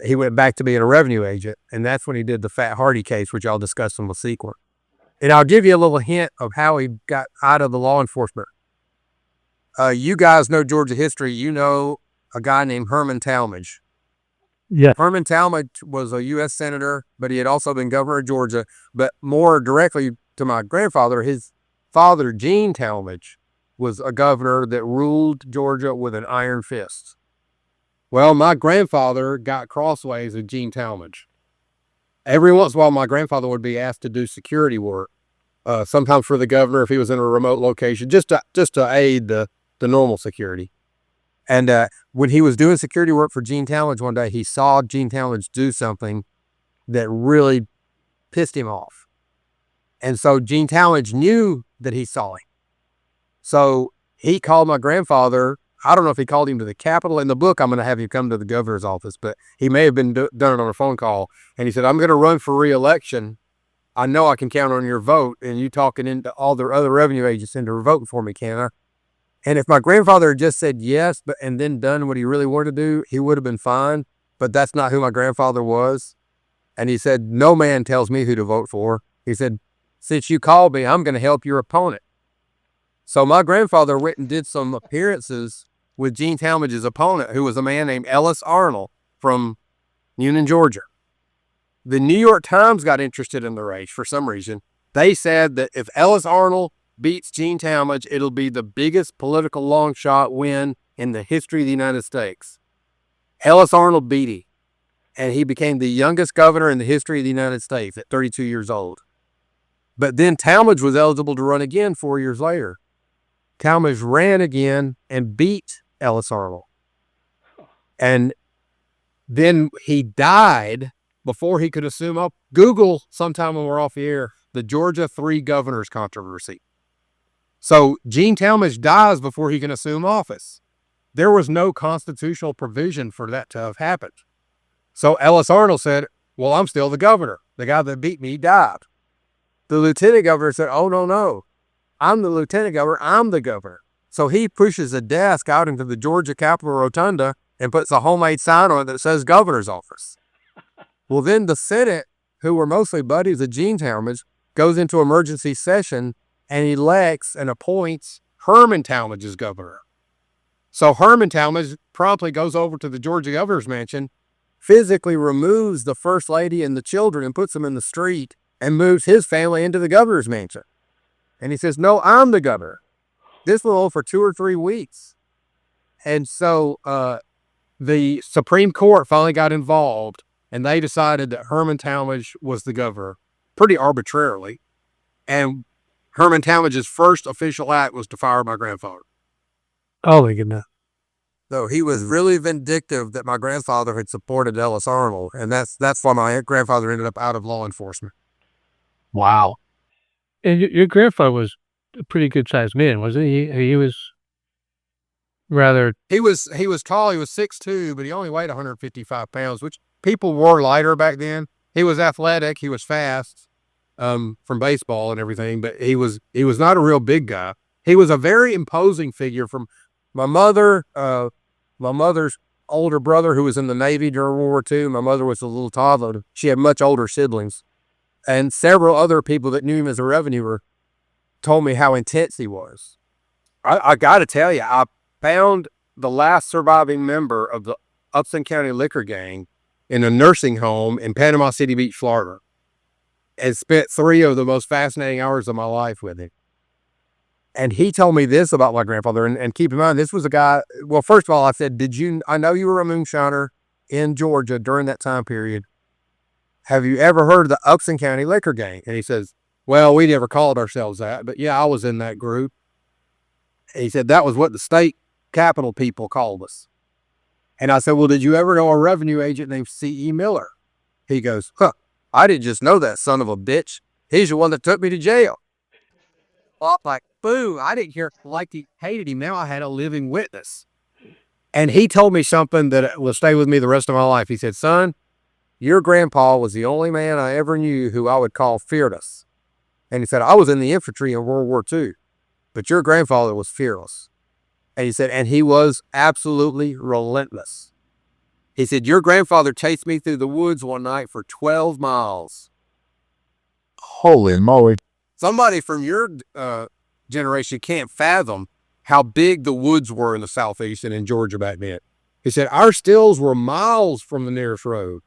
Speaker 1: he went back to being a revenue agent. And that's when he did the Fat Hardy case, which I'll discuss in the sequel. And I'll give you a little hint of how he got out of the law enforcement. You guys know Georgia history. You know a guy named Herman Talmadge.
Speaker 3: Yeah.
Speaker 1: Herman Talmadge was a U.S. senator, but he had also been governor of Georgia. But more directly to my grandfather, his father, Gene Talmadge, was a governor that ruled Georgia with an iron fist. Well, my grandfather got crossways with Gene Talmadge. Every once in a while, my grandfather would be asked to do security work, sometimes for the governor if he was in a remote location, just to aid the normal security. And when he was doing security work for Gene Talmadge one day, he saw Gene Talmadge do something that really pissed him off. And so Gene Talmadge knew that he saw him. So he called my grandfather. I don't know if he called him to the Capitol. In the book, I'm going to have him come to the governor's office, but he may have been done it on a phone call. And he said, I'm going to run for re-election. I know I can count on your vote, and you talking into all the other revenue agents into voting for me, can I? And if my grandfather had just said yes, and then done what he really wanted to do, he would have been fine. But that's not who my grandfather was. And he said, no man tells me who to vote for. He said, since you called me, I'm going to help your opponent. So my grandfather went and did some appearances with Gene Talmadge's opponent, who was a man named Ellis Arnold from Newnan, Georgia. The New York Times got interested in the race for some reason. They said that if Ellis Arnold beats Gene Talmadge, it'll be the biggest political long shot win in the history of the United States. Ellis Arnold beat him, and he became the youngest governor in the history of the United States at 32 years old. But then Talmadge was eligible to run again 4 years later. Talmadge ran again and beat Ellis Arnold. And then he died before he could assume up. Google sometime when we're off the air, the Georgia 3 governors controversy. So Gene Talmadge dies before he can assume office. There was no constitutional provision for that to have happened. So Ellis Arnold said, well, I'm still the governor. The guy that beat me died. The lieutenant governor said, oh, no. I'm the lieutenant governor. I'm the governor. So he pushes a desk out into the Georgia Capitol Rotunda and puts a homemade sign on it that says governor's office. Well, then the Senate, who were mostly buddies of Gene Talmadge, goes into emergency session and elects and appoints Herman Talmadge as governor. So Herman Talmadge promptly goes over to the Georgia governor's mansion, physically removes the first lady and the children and puts them in the street and moves his family into the governor's mansion. And he says, no, I'm the governor. This will hold for 2 or 3 weeks. And so the Supreme Court finally got involved, and they decided that Herman Talmadge was the governor, pretty arbitrarily. And Herman Talmadge's first official act was to fire my grandfather.
Speaker 3: Oh my goodness.
Speaker 1: So he was really vindictive that my grandfather had supported Ellis Arnold, and that's why my grandfather ended up out of law enforcement.
Speaker 3: Wow. And your grandfather was a pretty good sized man, wasn't he? He was rather.
Speaker 1: He was tall. He was 6'2", but he only weighed 155 pounds, which people wore lighter back then. He was athletic. He was fast, from baseball and everything, but he was not a real big guy. He was a very imposing figure. From my mother's older brother, who was in the Navy during World War II. My mother was a little toddler. She had much older siblings. And several other people that knew him as a revenuer told me how intense he was. I got to tell you, I found the last surviving member of the Upson County Liquor Gang in a nursing home in Panama City Beach, Florida, and spent 3 of the most fascinating hours of my life with him. And he told me this about my grandfather. And keep in mind, this was a guy, well, first of all, I said, I know you were a moonshiner in Georgia during that time period. Have you ever heard of the Upson County Liquor Gang? And he says, well, we never called ourselves that, but yeah, I was in that group. And he said, that was what the state capital people called us. And I said, well, did you ever know a revenue agent named C.E. Miller? He goes, I didn't just know that son of a bitch. He's the one that took me to jail. Well, I'm like, boo, I didn't hear like he hated him. Now I had a living witness. And he told me something that will stay with me the rest of my life. He said, son, your grandpa was the only man I ever knew who I would call fearless. And he said, I was in the infantry in World War II, but your grandfather was fearless. And he said, and he was absolutely relentless. He said, your grandfather chased me through the woods one night for 12 miles.
Speaker 3: Holy moly.
Speaker 1: Somebody from your generation can't fathom how big the woods were in the Southeast and in Georgia back then. He said, our stills were miles from the nearest road.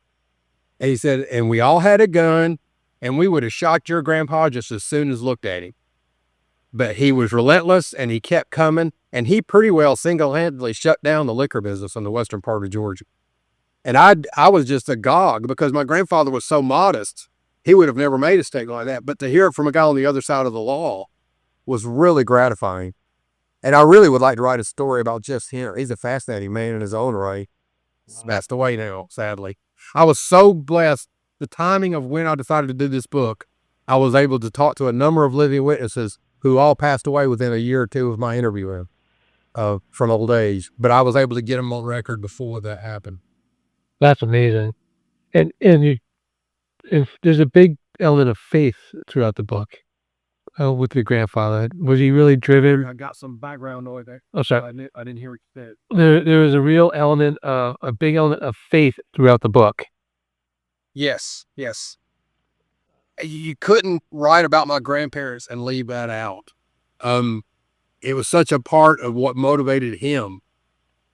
Speaker 1: And he said, and we all had a gun, and we would have shot your grandpa just as soon as looked at him. But he was relentless, and he kept coming, and he pretty well single-handedly shut down the liquor business in the western part of Georgia. And I was just agog because my grandfather was so modest. He would have never made a statement like that. But to hear it from a guy on the other side of the law was really gratifying. And I really would like to write a story about just him. He's a fascinating man in his own right. He's passed away now, sadly. I was so blessed. The timing of when I decided to do this book, I was able to talk to a number of living witnesses who all passed away within a year or two of my interviewing from old age. But I was able to get them on record before that happened.
Speaker 3: That's amazing. And there's a big element of faith throughout the book with your grandfather. Was he really driven?
Speaker 1: I got some background noise there.
Speaker 3: Oh, sorry.
Speaker 1: I didn't hear what you said.
Speaker 3: There was a real element, a big element of faith throughout the book.
Speaker 1: Yes. You couldn't write about my grandparents and leave that out. It was such a part of what motivated him.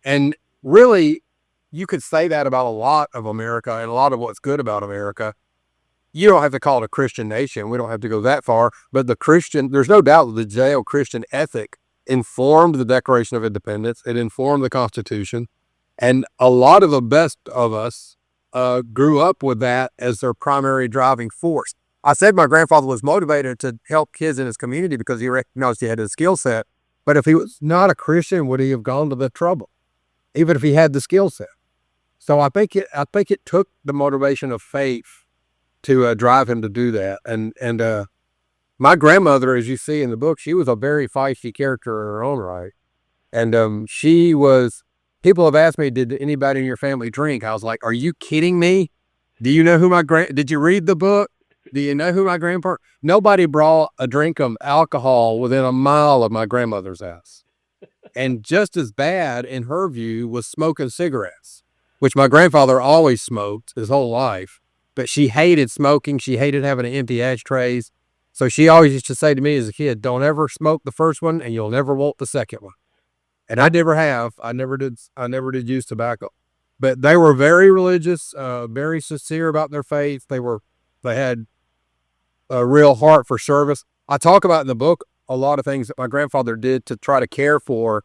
Speaker 1: And really, you could say that about a lot of America and a lot of what's good about America. You don't have to call it a Christian nation. We don't have to go that far. But there's no doubt that the Judeo-Christian ethic informed the Declaration of Independence. It informed the Constitution. And a lot of the best of us grew up with that as their primary driving force. I said my grandfather was motivated to help kids in his community because he recognized he had a skill set. But if he was not a Christian, would he have gone to the trouble, even if he had the skill set? So I think it took the motivation of faith to drive him to do that. And my grandmother, as you see in the book, she was a very feisty character in her own right. And people have asked me, did anybody in your family drink? I was like, are you kidding me? Do you know who did you read the book? Do you know who my grandparents? Nobody brought a drink of alcohol within a mile of my grandmother's house. And just as bad, in her view, was smoking cigarettes, which my grandfather always smoked his whole life. But she hated smoking. She hated having empty ashtrays. So she always used to say to me as a kid, don't ever smoke the first one and you'll never want the second one. And I never have. I never did use tobacco. But they were very religious, very sincere about their faith. They had a real heart for service. I talk about in the book a lot of things that my grandfather did to try to care for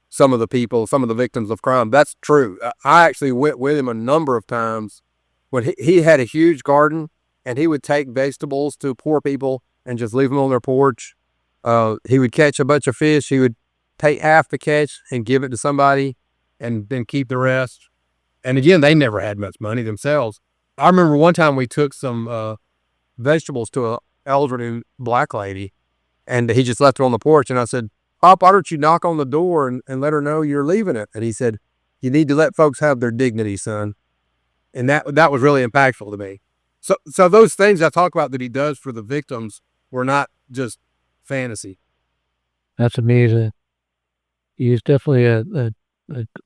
Speaker 1: some of the people, some of the victims of crime. That's true. I actually went with him a number of times when he had a huge garden, and he would take vegetables to poor people and just leave them on their porch. He would catch a bunch of fish. He would take half the catch and give it to somebody and then keep the rest. And again, they never had much money themselves. I remember one time we took some vegetables to an elderly black lady, and he just left her on the porch. And I said, Pop, why don't you knock on the door and let her know you're leaving it? And he said, you need to let folks have their dignity, son. And that was really impactful to me. So those things I talk about that he does for the victims were not just fantasy.
Speaker 3: That's amazing. He's definitely a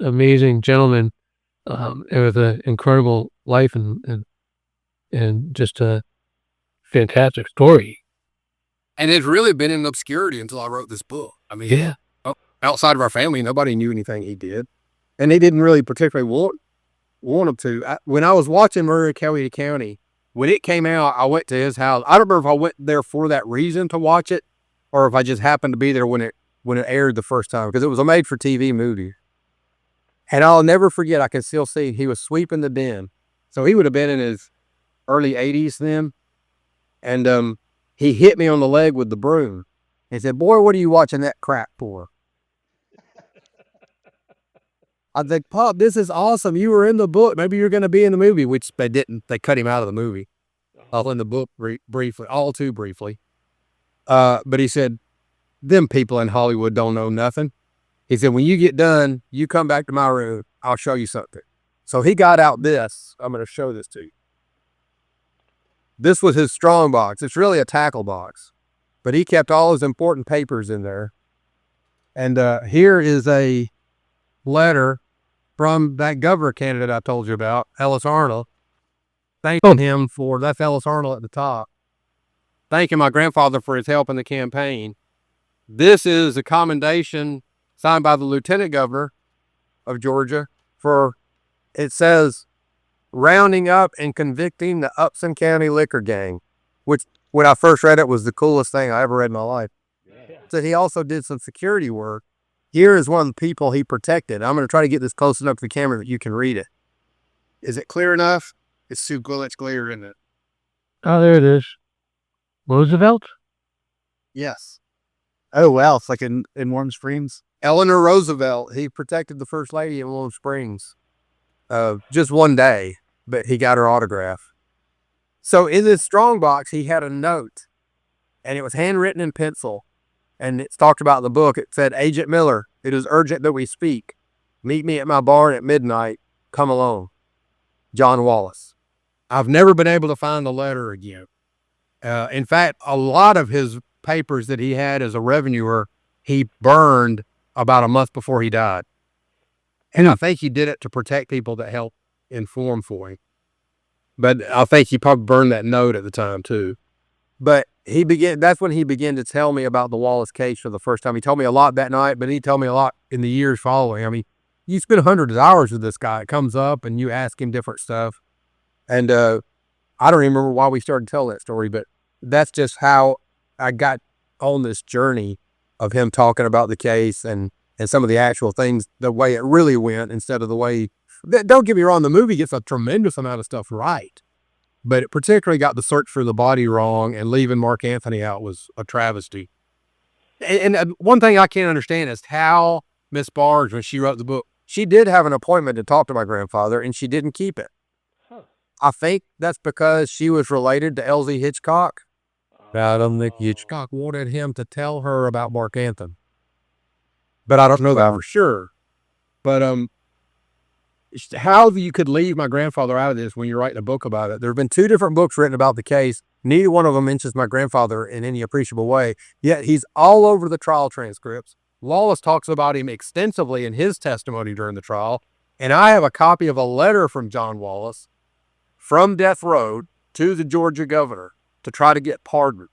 Speaker 3: amazing gentleman, with an incredible life and just a fantastic story.
Speaker 1: And it's really been in obscurity until I wrote this book. I mean,
Speaker 3: Yeah.
Speaker 1: Outside of our family, nobody knew anything he did. And they didn't really particularly want him to. When I was watching Murray County, when it came out, I went to his house. I don't remember if I went there for that reason to watch it, or if I just happened to be there when it aired the first time, because it was a made-for-TV movie. And I'll never forget, I can still see he was sweeping the den. So he would have been in his early 80s then. And he hit me on the leg with the broom. He said, boy, what are you watching that crap for? I think, Pop, this is awesome. You were in the book. Maybe you're going to be in the movie, which they didn't. They cut him out of the movie. All in the book briefly, all too briefly. But he said, them people in Hollywood don't know nothing. He said, when you get done, you come back to my room. I'll show you something. So he got out this. I'm going to show this to you. This was his strong box. It's really a tackle box. But he kept all his important papers in there. And here is a letter from that governor candidate I told you about, Ellis Arnold, thanking him for, that's Ellis Arnold at the top, thanking my grandfather for his help in the campaign. This is a commendation signed by the lieutenant governor of Georgia for, it says, rounding up and convicting the Upson County liquor gang, which when I first read it was the coolest thing I ever read in my life. Yeah. So he also did some security work. Here is one of the people he protected. I'm going to try to get this close enough to the camera that you can read it. Is it clear enough? It's too clear, isn't it?
Speaker 3: Oh, there it is. Roosevelt?
Speaker 1: Yes.
Speaker 2: Oh, wow. It's like in Warm Springs.
Speaker 1: Eleanor Roosevelt. He protected the first lady in Warm Springs. Just one day, but he got her autograph. So in this strong box, he had a note, and it was handwritten in pencil. And it's talked about in the book. It said, Agent Miller, it is urgent that we speak. Meet me at my barn at midnight. Come alone. John Wallace. I've never been able to find the letter again. In fact, a lot of his papers that he had as a revenuer, he burned about a month before he died. And I think he did it to protect people that helped inform for him. But I think he probably burned that note at the time too. But that's when he began to tell me about the Wallace case for the first time. He told me a lot that night, but he told me a lot in the years following. I mean, you spend hundreds of hours with this guy. It comes up and you ask him different stuff. And I don't even remember why we started telling that story, but that's just how I got on this journey of him talking about the case and some of the actual things, the way it really went instead of the way, don't get me wrong, the movie gets a tremendous amount of stuff right. But it particularly got the search for the body wrong, and leaving Mark Anthony out was a travesty. And one thing I can't understand is how Miss Barnes, when she wrote the book, she did have an appointment to talk to my grandfather, and she didn't keep it. Huh. I think that's because she was related to Elzie Hitchcock. I don't think Hitchcock wanted him to tell her about Mark Anthony. But I don't know that for sure. But how you could leave my grandfather out of this when you're writing a book about it. There have been 2 different books written about the case. Neither one of them mentions my grandfather in any appreciable way, yet he's all over the trial transcripts. Wallace talks about him extensively in his testimony during the trial, and I have a copy of a letter from John Wallace from death row to the Georgia governor to try to get pardoned.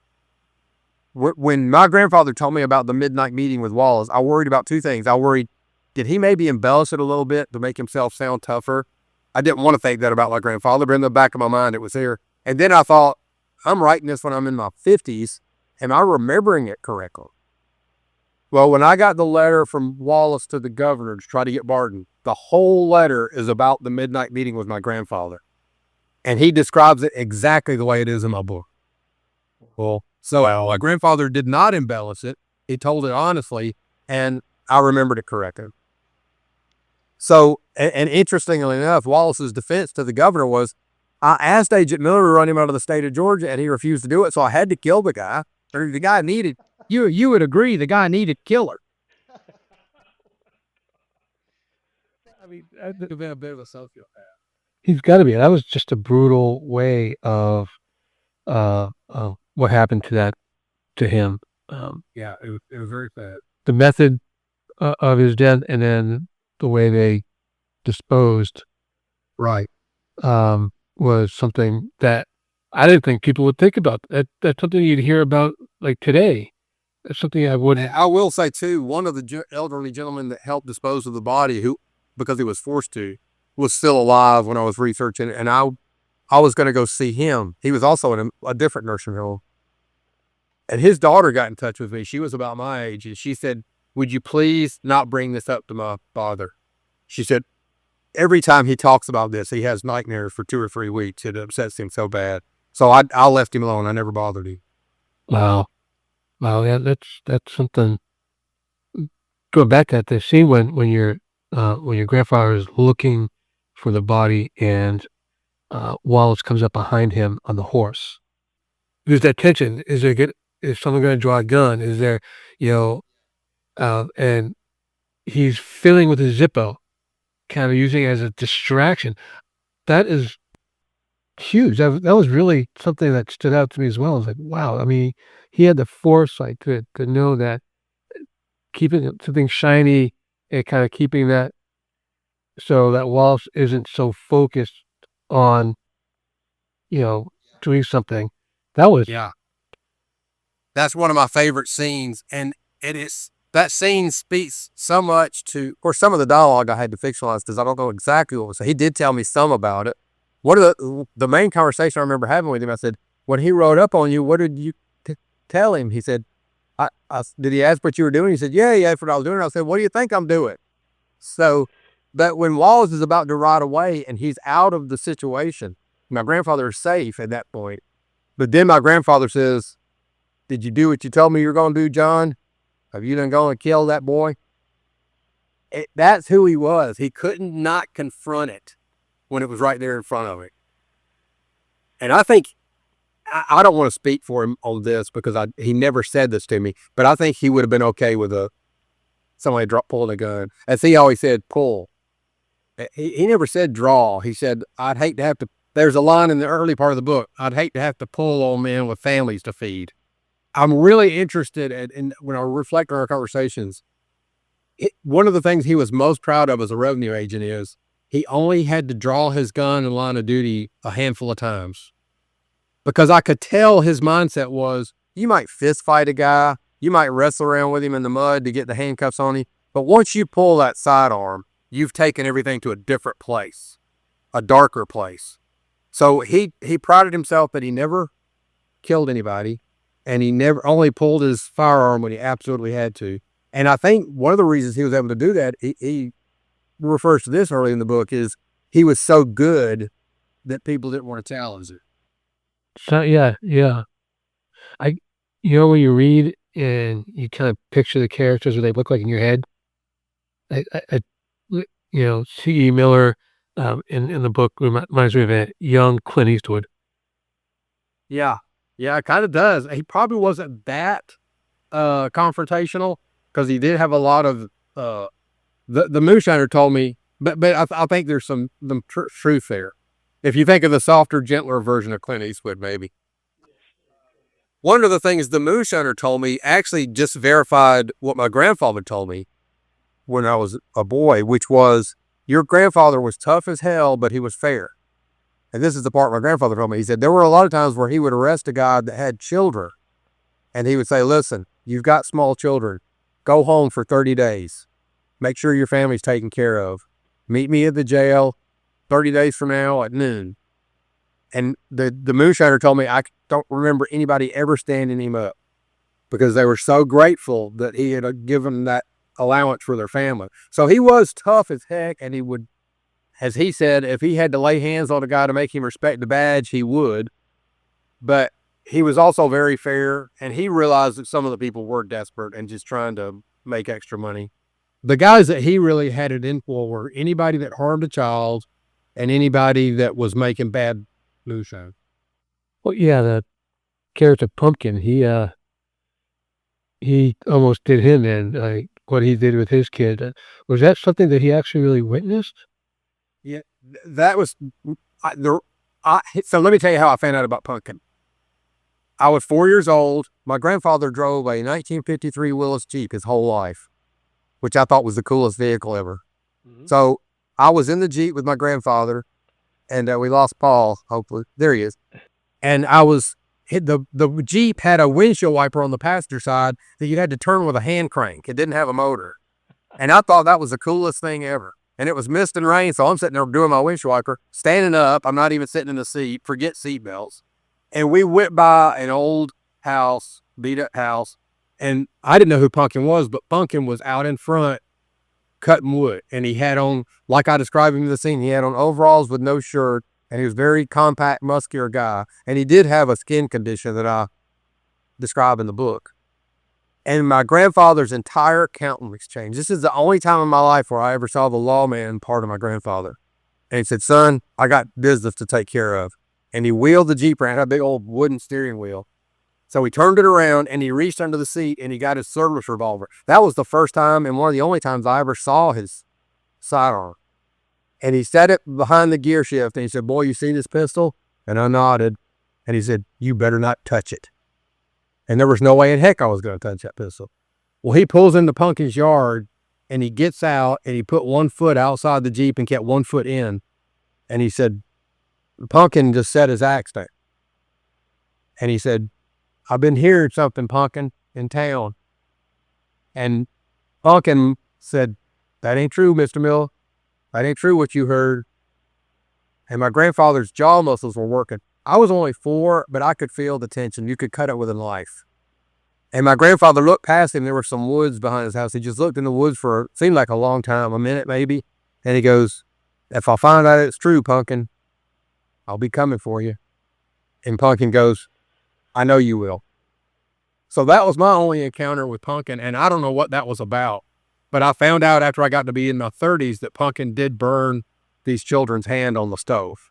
Speaker 1: When my grandfather told me about the midnight meeting with Wallace, I worried about two things. I worried, did he maybe embellish it a little bit to make himself sound tougher? I didn't want to think that about my grandfather, but in the back of my mind, it was here. And then I thought, I'm writing this when I'm in my 50s. Am I remembering it correctly? Well, when I got the letter from Wallace to the governor to try to get pardoned, the whole letter is about the midnight meeting with my grandfather. And he describes it exactly the way it is in my book. Well, so my grandfather did not embellish it. He told it honestly, and I remembered it correctly. So, and interestingly enough, Wallace's defense to the governor was, I asked Agent Miller to run him out of the state of Georgia, and he refused to do it, so I had to kill the guy. Or the guy needed, you would agree, the guy needed killer.
Speaker 3: I mean,
Speaker 1: He's been a bit of a sociopath.
Speaker 3: he's got to be. That was just a brutal way of what happened to him.
Speaker 1: Yeah, it was very bad.
Speaker 3: The method of his death, and then the way they disposed,
Speaker 1: Right.
Speaker 3: was something that I didn't think people would think about. That's something you'd hear about like today. That's something I wouldn't.
Speaker 1: I will say too, one of the elderly gentlemen that helped dispose of the body, who, because he was forced to, was still alive when I was researching it, and I was going to go see him. He was also in a different nursing home. And his daughter got in touch with me. She was about my age, and she said, would you please not bring this up to my father? She said, every time he talks about this, he has nightmares for 2 or 3 weeks. It upsets him so bad. So I left him alone. I never bothered him.
Speaker 3: Wow. Yeah, that's something. Going back at the scene when your grandfather is looking for the body, and Wallace comes up behind him on the horse. There's that tension. Is someone going to draw a gun? Is there, and he's filling with his Zippo, kind of using it as a distraction. That is huge. That was really something that stood out to me as well. I was like, wow. I mean, he had the foresight to know that keeping something shiny and kind of keeping that so that Wallace isn't so focused on, doing something. That was,
Speaker 1: Yeah. That's one of my favorite scenes. And that scene speaks so much to, or some of the dialogue I had to fictionalize because I don't know exactly what was said. He did tell me some about it. One of the main conversation I remember having with him, I said, when he rode up on you, what did you tell him? He said, did he ask what you were doing? He said, yeah, that's what I was doing. I said, what do you think I'm doing? So, but when Wallace is about to ride away and he's out of the situation, my grandfather is safe at that point. But then my grandfather says, did you do what you told me you were going to do, John? Have you done going to kill that boy? That's who he was. He couldn't not confront it when it was right there in front of him. And I think, I don't want to speak for him on this because he never said this to me, but I think he would have been okay with somebody pulling a gun. As he always said, pull. He never said draw. He said, I'd hate to have to, there's a line in the early part of the book, I'd hate to have to pull on men with families to feed. I'm really interested in when I reflect on our conversations, one of the things he was most proud of as a revenue agent is he only had to draw his gun in line of duty a handful of times. Because I could tell his mindset was, you might fist fight a guy, you might wrestle around with him in the mud to get the handcuffs on him, but once you pull that sidearm, you've taken everything to a different place, a darker place. So he prided himself that he never killed anybody, and he never only pulled his firearm when he absolutely had to. And I think one of the reasons he was able to do that, he refers to this early in the book, is he was so good that people didn't want to challenge it.
Speaker 3: So yeah. When you read and you kind of picture the characters what they look like in your head, C.E. Miller in the book reminds me of a young Clint Eastwood.
Speaker 1: Yeah, it kind of does. He probably wasn't that confrontational because he did have a lot of the Moonshiner told me, but I think there's some truth there. If you think of the softer, gentler version of Clint Eastwood, maybe. one of the things the moonshiner told me actually just verified what my grandfather told me when I was a boy, which was, your grandfather was tough as hell, but he was fair. And this is the part my grandfather told me. He said there were a lot of times where he would arrest a guy that had children, and he would say, listen, you've got small children. Go home for 30 days. Make sure your family's taken care of. Meet me at the jail 30 days from now at noon. And the moonshiner told me, I don't remember anybody ever standing him up because they were so grateful that he had given that allowance for their family. So he was tough as heck, and he would, as he said, if he had to lay hands on a guy to make him respect the badge, he would. But he was also very fair, and he realized that some of the people were desperate and just trying to make extra money. The guys that he really had it in for were anybody that harmed a child and anybody that was making bad moonshine.
Speaker 3: Well, yeah, the character Pumpkin, he almost did him in, like what he did with his kid. Was that something that he actually really witnessed?
Speaker 1: Yeah, that was so let me tell you how I found out about Pumpkin. I was 4 years old. My grandfather drove a 1953 Willis Jeep his whole life, which I thought was the coolest vehicle ever. So I was in the Jeep with my grandfather, and we lost Paul, hopefully. There he is. And I was the Jeep had a windshield wiper on the passenger side that you had to turn with a hand crank. It didn't have a motor. And I thought that was the coolest thing ever. And it was mist and rain, so I'm sitting there doing my windshield wiper, standing up. I'm not even sitting in the seat. Forget seat belts. And we went by an old house, beat up house, and I didn't know who Pumpkin was, but Pumpkin was out in front cutting wood. And he had on, like I described him in the scene, he had on overalls with no shirt, and he was a very compact, muscular guy. And he did have a skin condition that I describe in the book. And my grandfather's entire countenance changed. This is the only time in my life where I ever saw the lawman part of my grandfather. And he said, son, I got business to take care of. And he wheeled the Jeep around, had a big old wooden steering wheel. So he turned it around and he reached under the seat and he got his service revolver. That was the first time and one of the only times I ever saw his sidearm. And he set it behind the gear shift and he said, boy, you see this pistol? And I nodded. And he said, you better not touch it. And there was no way in heck I was going to touch that pistol. Well, he pulls into Pumpkin's yard and he gets out and he put 1 foot outside the Jeep and kept 1 foot in. And he said, Pumpkin just set his axe down. And he said, I've been hearing something, Pumpkin, in town. And Pumpkin said, that ain't true, Mr. Mill. That ain't true what you heard. And my grandfather's jaw muscles were working. I was only 4, but I could feel the tension. You could cut it with a knife. And my grandfather looked past him. There were some woods behind his house. He just looked in the woods for, seemed like a long time, a minute maybe. And he goes, if I find out it's true, Pumpkin, I'll be coming for you. And Pumpkin goes, I know you will. So that was my only encounter with Pumpkin. And I don't know what that was about. But I found out after I got to be in my 30s that Pumpkin did burn these children's hand on the stove.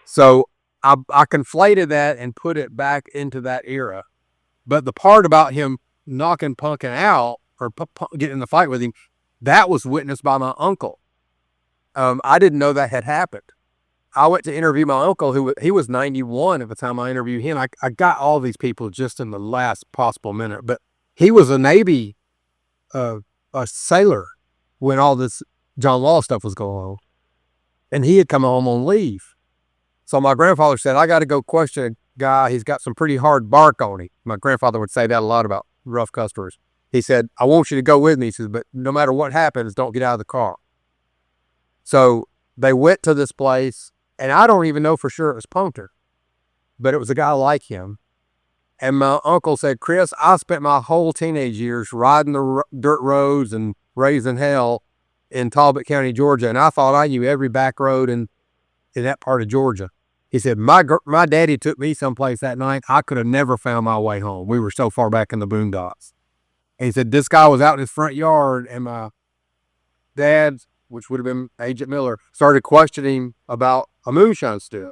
Speaker 1: So I conflated that and put it back into that era. But the part about him knocking Pumpkin out or getting in the fight with him, that was witnessed by my uncle. I didn't know that had happened. I went to interview my uncle, he was 91 at the time I interviewed him. I got all these people just in the last possible minute, but he was a Navy a sailor when all this John Law stuff was going on. And he had come home on leave. So my grandfather said, I got to go question a guy. He's got some pretty hard bark on him. My grandfather would say that a lot about rough customers. He said, I want you to go with me. He says, but no matter what happens, don't get out of the car. So they went to this place, and I don't even know for sure it was Punter, but it was a guy like him. And my uncle said, Chris, I spent my whole teenage years riding the dirt roads and raising hell in Talbot County, Georgia, and I thought I knew every back road in that part of Georgia. He said, my daddy took me someplace that night. I could have never found my way home. We were so far back in the boondocks. And he said, this guy was out in his front yard, and my dad, which would have been Agent Miller, started questioning him about a moonshine stick.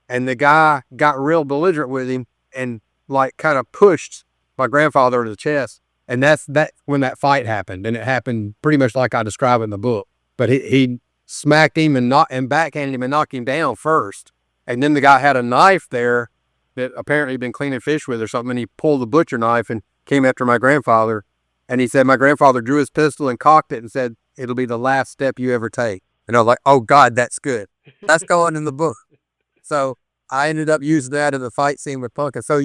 Speaker 1: And the guy got real belligerent with him and like kind of pushed my grandfather in the chest. And that's when that fight happened. And it happened pretty much like I describe in the book. But he smacked him and backhanded him and knocked him down first. And then the guy had a knife there that apparently he'd been cleaning fish with or something, and he pulled the butcher knife and came after my grandfather. And he said my grandfather drew his pistol and cocked it and said, "It'll be the last step you ever take." And I was like, "Oh God, that's good. That's going in the book." So I ended up using that in the fight scene with Punk. And so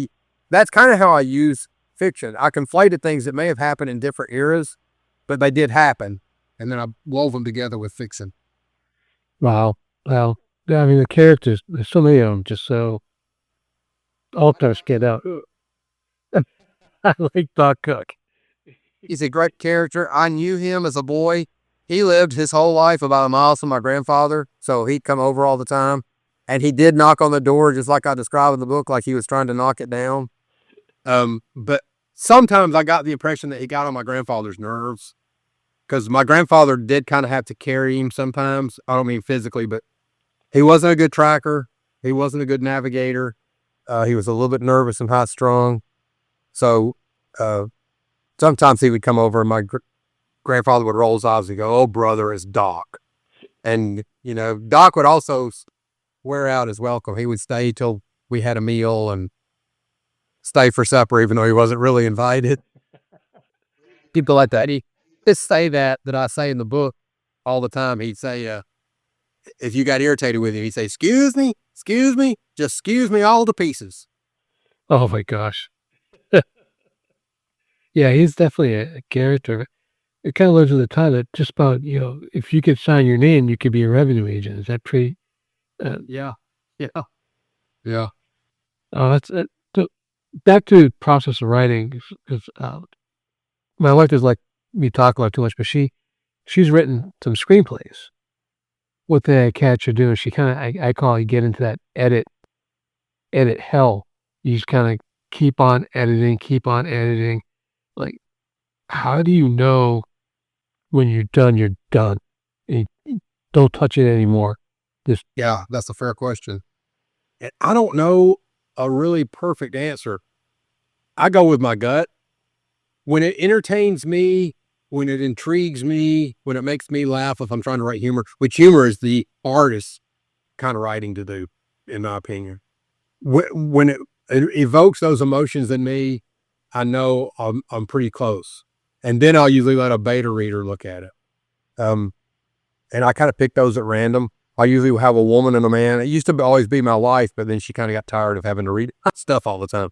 Speaker 1: that's kind of how I use fiction. I conflated things that may have happened in different eras, but they did happen. And then I wove them together with fiction.
Speaker 3: Wow. Well, I mean, the characters, there's so many of them, just so all time stand out. I like Doc Cook.
Speaker 1: He's a great character. I knew him as a boy. He lived his whole life about a mile from my grandfather, so he'd come over all the time. And he did knock on the door, just like I described in the book, like he was trying to knock it down. But sometimes I got the impression that he got on my grandfather's nerves, because my grandfather did kind of have to carry him sometimes. I don't mean physically, but he wasn't a good tracker. He wasn't a good navigator. He was a little bit nervous and high strung. So sometimes he would come over and my grandfather would roll his eyes and go, "Oh, brother, it's Doc." And, Doc would also wear out his welcome. He would stay till we had a meal and stay for supper, even though he wasn't really invited. People like that. He just say that I say in the book all the time. He'd say, if you got irritated with him, he'd say, excuse me, just excuse me all to pieces."
Speaker 3: Oh my gosh. Yeah, he's definitely a character. It kind of lives with the time that just about, if you could sign your name, you could be a revenue agent. Is that pretty?
Speaker 1: Yeah. Yeah.
Speaker 3: Oh, that's it. So back to the process of writing, because my wife doesn't like me talk about it too much, but she's written some screenplays. What the catch her doing? She kind of, I call it, get into that edit hell. You just kind of keep on editing. Like, how do you know when you're done? You're done. And you don't touch it anymore.
Speaker 1: Yeah, that's a fair question. And I don't know a really perfect answer. I go with my gut. When it entertains me, when it intrigues me, when it makes me laugh, if I'm trying to write humor, which humor is the hardest kind of writing to do, in my opinion. When it evokes those emotions in me, I know I'm pretty close. And then I'll usually let a beta reader look at it. And I kind of pick those at random. I usually have a woman and a man. It used to always be my wife, but then she kind of got tired of having to read stuff all the time.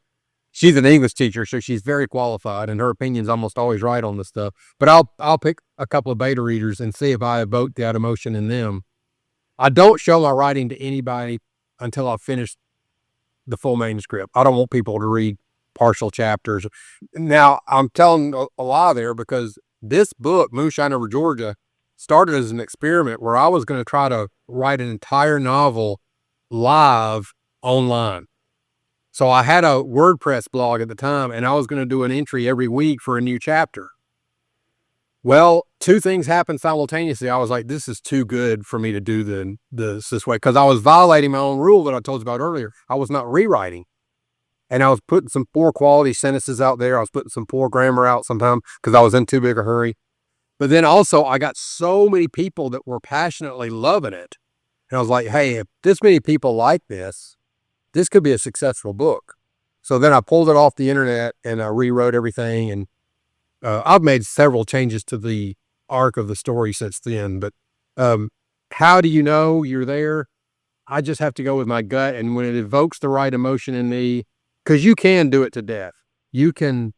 Speaker 1: She's an English teacher, so she's very qualified, and her opinion's almost always right on this stuff. But I'll pick a couple of beta readers and see if I evoke that emotion in them. I don't show my writing to anybody until I've finished the full manuscript. I don't want people to read partial chapters. Now, I'm telling a lie there, because this book, Moonshine Over Georgia, started as an experiment where I was going to try to write an entire novel live online. So I had a WordPress blog at the time, and I was going to do an entry every week for a new chapter. Well, two things happened simultaneously. I was like, this is too good for me to do this way, because I was violating my own rule that I told you about earlier. I was not rewriting. And I was putting some poor quality sentences out there. I was putting some poor grammar out sometimes because I was in too big a hurry. But then also I got so many people that were passionately loving it. And I was like, hey, if this many people like this could be a successful book. So then I pulled it off the internet and I rewrote everything. And I've made several changes to the arc of the story since then. But how do you know you're there? I just have to go with my gut. And when it evokes the right emotion in me, because you can do it to death. You can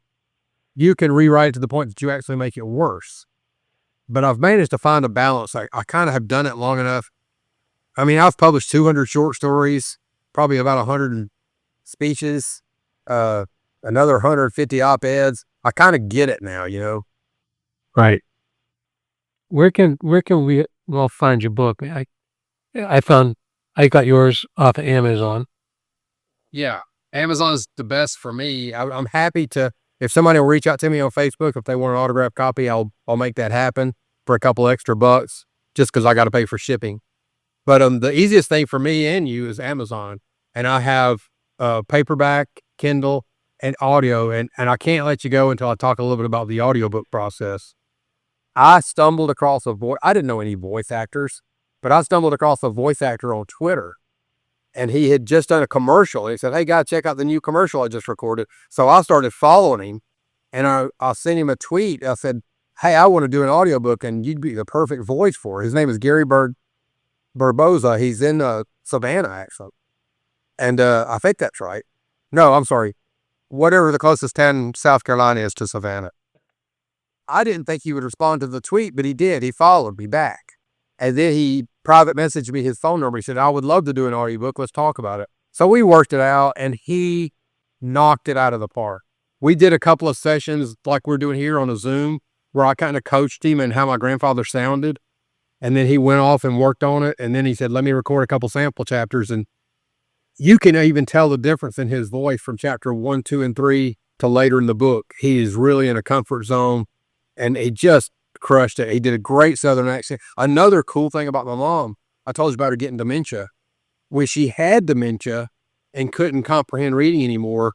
Speaker 1: rewrite it to the point that you actually make it worse. But I've managed to find a balance. I kind of have done it long enough. I mean, I've published 200 short stories, probably about 100 speeches, another 150 op-eds. I kind of get it now,
Speaker 3: Right. Where can we all find your book? I got yours off of Amazon.
Speaker 1: Yeah. Amazon's the best for me. I'm happy to, if somebody will reach out to me on Facebook, if they want an autographed copy, I'll make that happen for a couple extra bucks, just because I got to pay for shipping. But the easiest thing for me and you is Amazon. And I have paperback, Kindle, and audio. And I can't let you go until I talk a little bit about the audiobook process. I stumbled across I didn't know any voice actors, but I stumbled across a voice actor on Twitter. and he had just done a commercial. And he said, "Hey, guys, check out the new commercial I just recorded." So I started following him, and I sent him a tweet. I said, "Hey, I want to do an audiobook, and you'd be the perfect voice for it." His name is Gary Barboza. He's in Savannah, actually. And I think that's right. No, I'm sorry. Whatever the closest town in South Carolina is to Savannah. I didn't think he would respond to the tweet, but he did. He followed me back. And then he private messaged me his phone number. He said, "I would love to do an audiobook. Let's talk about it." So we worked it out, and he knocked it out of the park. We did a couple of sessions like we're doing here on a Zoom, where I kind of coached him in how my grandfather sounded. And then he went off and worked on it. And then he said, "Let me record a couple sample chapters." And you can even tell the difference in his voice from chapter 1, 2, and 3 to later in the book. He is really in a comfort zone, and he just crushed it. He did a great Southern accent. Another cool thing about my mom, I told you about her getting dementia. When she had dementia and couldn't comprehend reading anymore,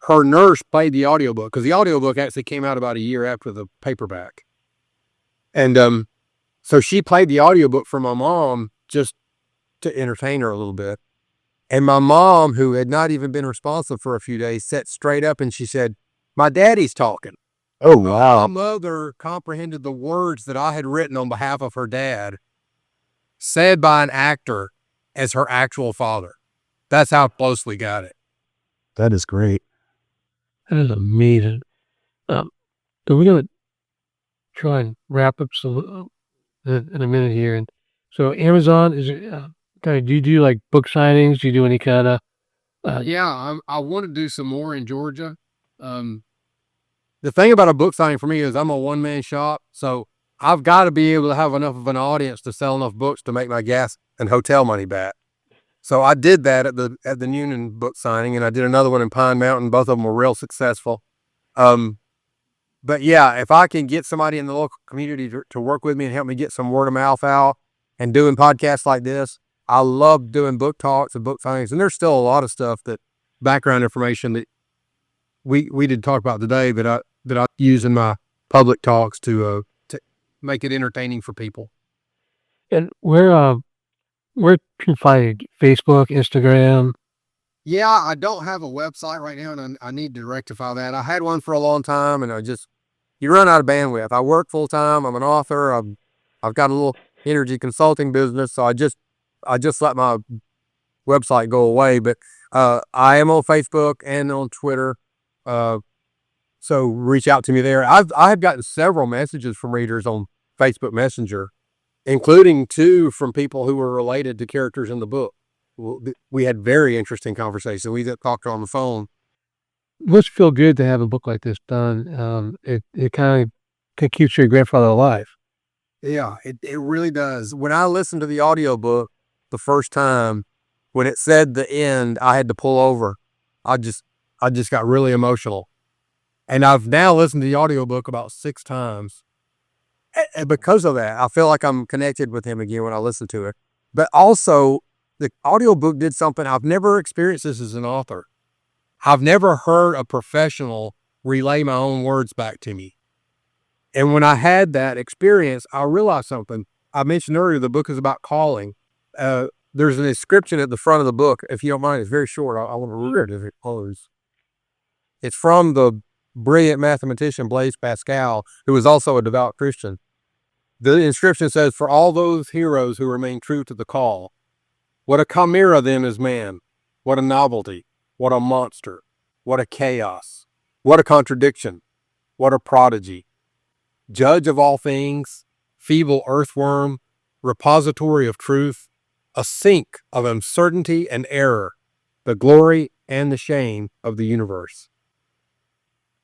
Speaker 1: her nurse played the audiobook, because the audiobook actually came out about a year after the paperback. And so she played the audiobook for my mom just to entertain her a little bit. And my mom, who had not even been responsive for a few days, sat straight up and she said, "My daddy's talking."
Speaker 2: Oh, wow.
Speaker 1: My mother comprehended the words that I had written on behalf of her dad, said by an actor, as her actual father. That's how close we got it.
Speaker 2: That is great.
Speaker 3: That is amazing. So we're gonna try and wrap up some in a minute here. And so Amazon is kind of, do you do like book signings? Do you do any kind of
Speaker 1: Yeah, I want to do some more in Georgia. The thing about a book signing for me is I'm a one-man shop, so I've got to be able to have enough of an audience to sell enough books to make my gas and hotel money back. So I did that at the Union book signing, and I did another one in Pine Mountain. Both of them were real successful. But yeah, if I can get somebody in the local community to work with me and help me get some word of mouth out and doing podcasts like this, I love doing book talks and book signings. And there's still a lot of stuff, that background information that we didn't talk about today, that I use in my public talks to make it entertaining for people.
Speaker 3: and where can you find it? Facebook, Instagram?
Speaker 1: Yeah, I don't have a website right now, and I need to rectify that. I had one for a long time, and you run out of bandwidth. I work full time. I'm an author. I've got a little energy consulting business, so I just let my website go away. But I am on Facebook and on Twitter, so reach out to me there. I have gotten several messages from readers on Facebook Messenger, including 2 from people who were related to characters in the book. We had very interesting conversations. We talked on the phone.
Speaker 3: It must feel good to have a book like this done. It kind of keeps your grandfather alive.
Speaker 1: Yeah, it really does. When I listened to the audiobook the first time, when it said the end, I had to pull over. I just got really emotional. And I've now listened to the audiobook about 6 times. And because of that, I feel like I'm connected with him again when I listen to it. But also, the audiobook did something I've never experienced this as an author. I've never heard a professional relay my own words back to me. And when I had that experience, I realized something. I mentioned earlier, the book is about calling. There's an inscription at the front of the book. If you don't mind, it's very short. I want to read it if it closes. It's from the brilliant mathematician Blaise Pascal, who was also a devout Christian. The inscription says, "For all those heroes who remain true to the call, what a chimera then is man, what a novelty, what a monster, what a chaos, what a contradiction, what a prodigy. Judge of all things, feeble earthworm, repository of truth, a sink of uncertainty and error, the glory and the shame of the universe."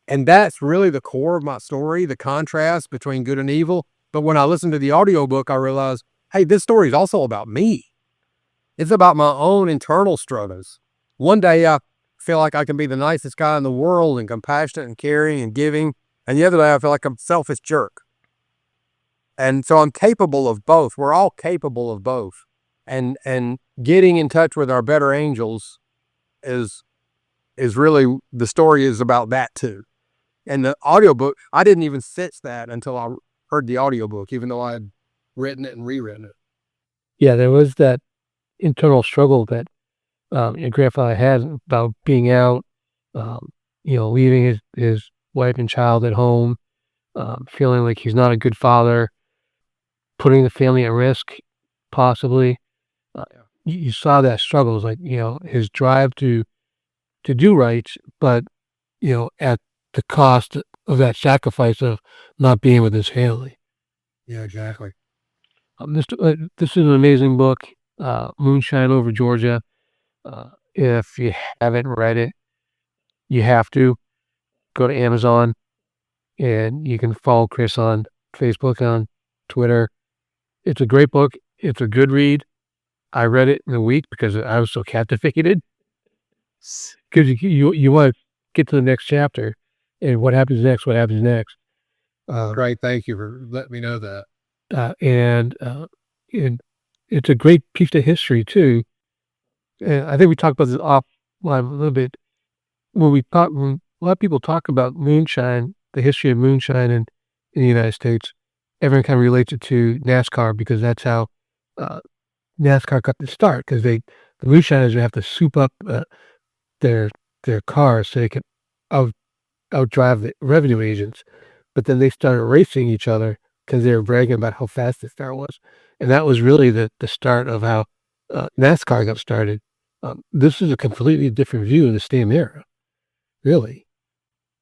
Speaker 1: And that's really the core of my story, the contrast between good and evil. But when I listened to the audiobook, I realized, hey, this story is also about me. It's about my own internal struggles. One day I feel like I can be the nicest guy in the world and compassionate and caring and giving. And the other day I feel like I'm a selfish jerk. And so I'm capable of both. We're all capable of both. And getting in touch with our better angels is really, the story is about that too. And the audiobook, I didn't even sense that until I heard the audiobook, even though I had written it and rewritten it.
Speaker 3: Yeah, there was that internal struggle that your grandfather had about being out, leaving his wife and child at home, feeling like he's not a good father, putting the family at risk, possibly. You saw that struggle. It was like, his drive to do right, but, at the cost of that sacrifice of not being with his family.
Speaker 1: Yeah, exactly.
Speaker 3: This is an amazing book, Moonshine Over Georgia. If you haven't read it, you have to go to Amazon, and you can follow Chris on Facebook, on Twitter. It's a great book. It's a good read. I read it in a week because I was so captivated. Because you want to get to the next chapter, and what happens next? What happens next?
Speaker 1: Great. Thank you for letting me know that.
Speaker 3: And it's a great piece of history too. And I think we talked about this offline a little bit when a lot of people talk about moonshine, the history of moonshine in the United States. Everyone kind of relates it to NASCAR because that's how NASCAR got the start. Because the moonshiners would have to soup up their cars so they could outdrive the revenue agents. But then they started racing each other because they were bragging about how fast this car was. And that was really the start of how NASCAR got started. This is a completely different view of the same era, really.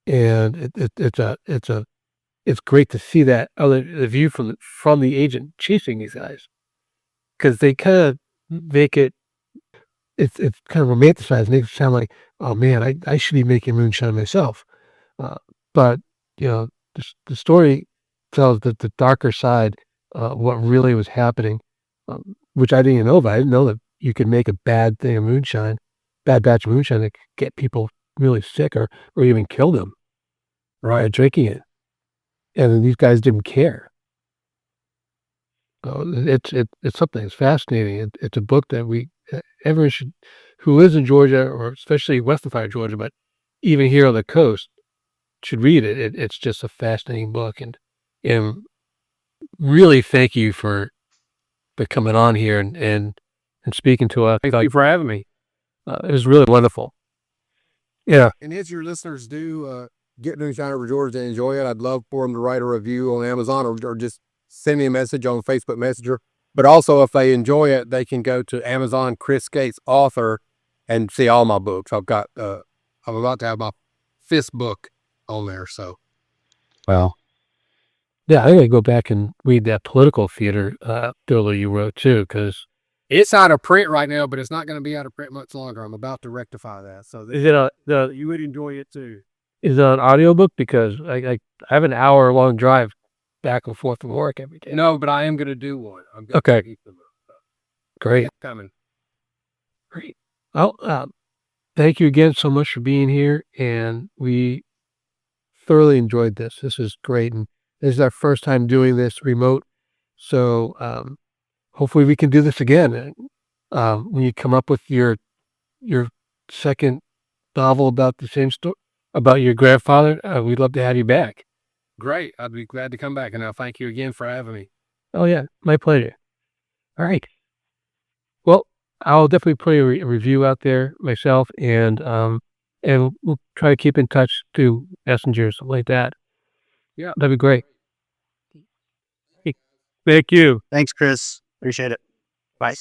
Speaker 3: And it's great to see that the view from the agent chasing these guys, because they kind of make it's kind of romanticized. Makes it sound like, oh man, I should be making moonshine myself. But the story tells the darker side of what really was happening, which I didn't even know about. I didn't know that you could make a bad thing of moonshine, bad batch of moonshine that could get people really sick or even kill them by drinking it. And these guys didn't care. It's something that's fascinating. It's a book that everyone should, who lives in Georgia, or especially western part of Georgia, but even here on the coast, should read it. It's just a fascinating book, and really thank you for coming on here and speaking to us. Thank you for having me. It was really wonderful. Yeah.
Speaker 1: And if your listeners do get Moonshine Over Georgia and enjoy it, I'd love for them to write a review on Amazon or just send me a message on Facebook Messenger. But also, if they enjoy it, they can go to Amazon, Chris Gates Author, and see all my books. I'm about to have my 5th book on there. So,
Speaker 3: Well, yeah, I gotta go back and read that political theater thriller you wrote too, because
Speaker 1: it's out of print right now, but it's not going to be out of print much longer. I'm about to rectify that. So
Speaker 3: is it
Speaker 1: you would enjoy it too.
Speaker 3: is it an audiobook? Because I have an hour-long drive back and forth from work every day.
Speaker 1: No, but I am going to do one.
Speaker 3: Okay. Great.
Speaker 1: Coming.
Speaker 3: Great. Well, thank you again so much for being here, and we thoroughly enjoyed this. This is great, and this is our first time doing this remote, so hopefully we can do this again. When you come up with your second novel about the same story about your grandfather, we'd love to have you back.
Speaker 1: Great. I'd be glad to come back, and I'll thank you again for having me.
Speaker 3: Oh yeah, my pleasure. All right. Well, I'll definitely put a review out there myself, and we'll try to keep in touch through Messenger or something like that.
Speaker 1: Yeah,
Speaker 3: that'd be great. Thank you.
Speaker 2: Thanks, Chris. Appreciate it. Bye.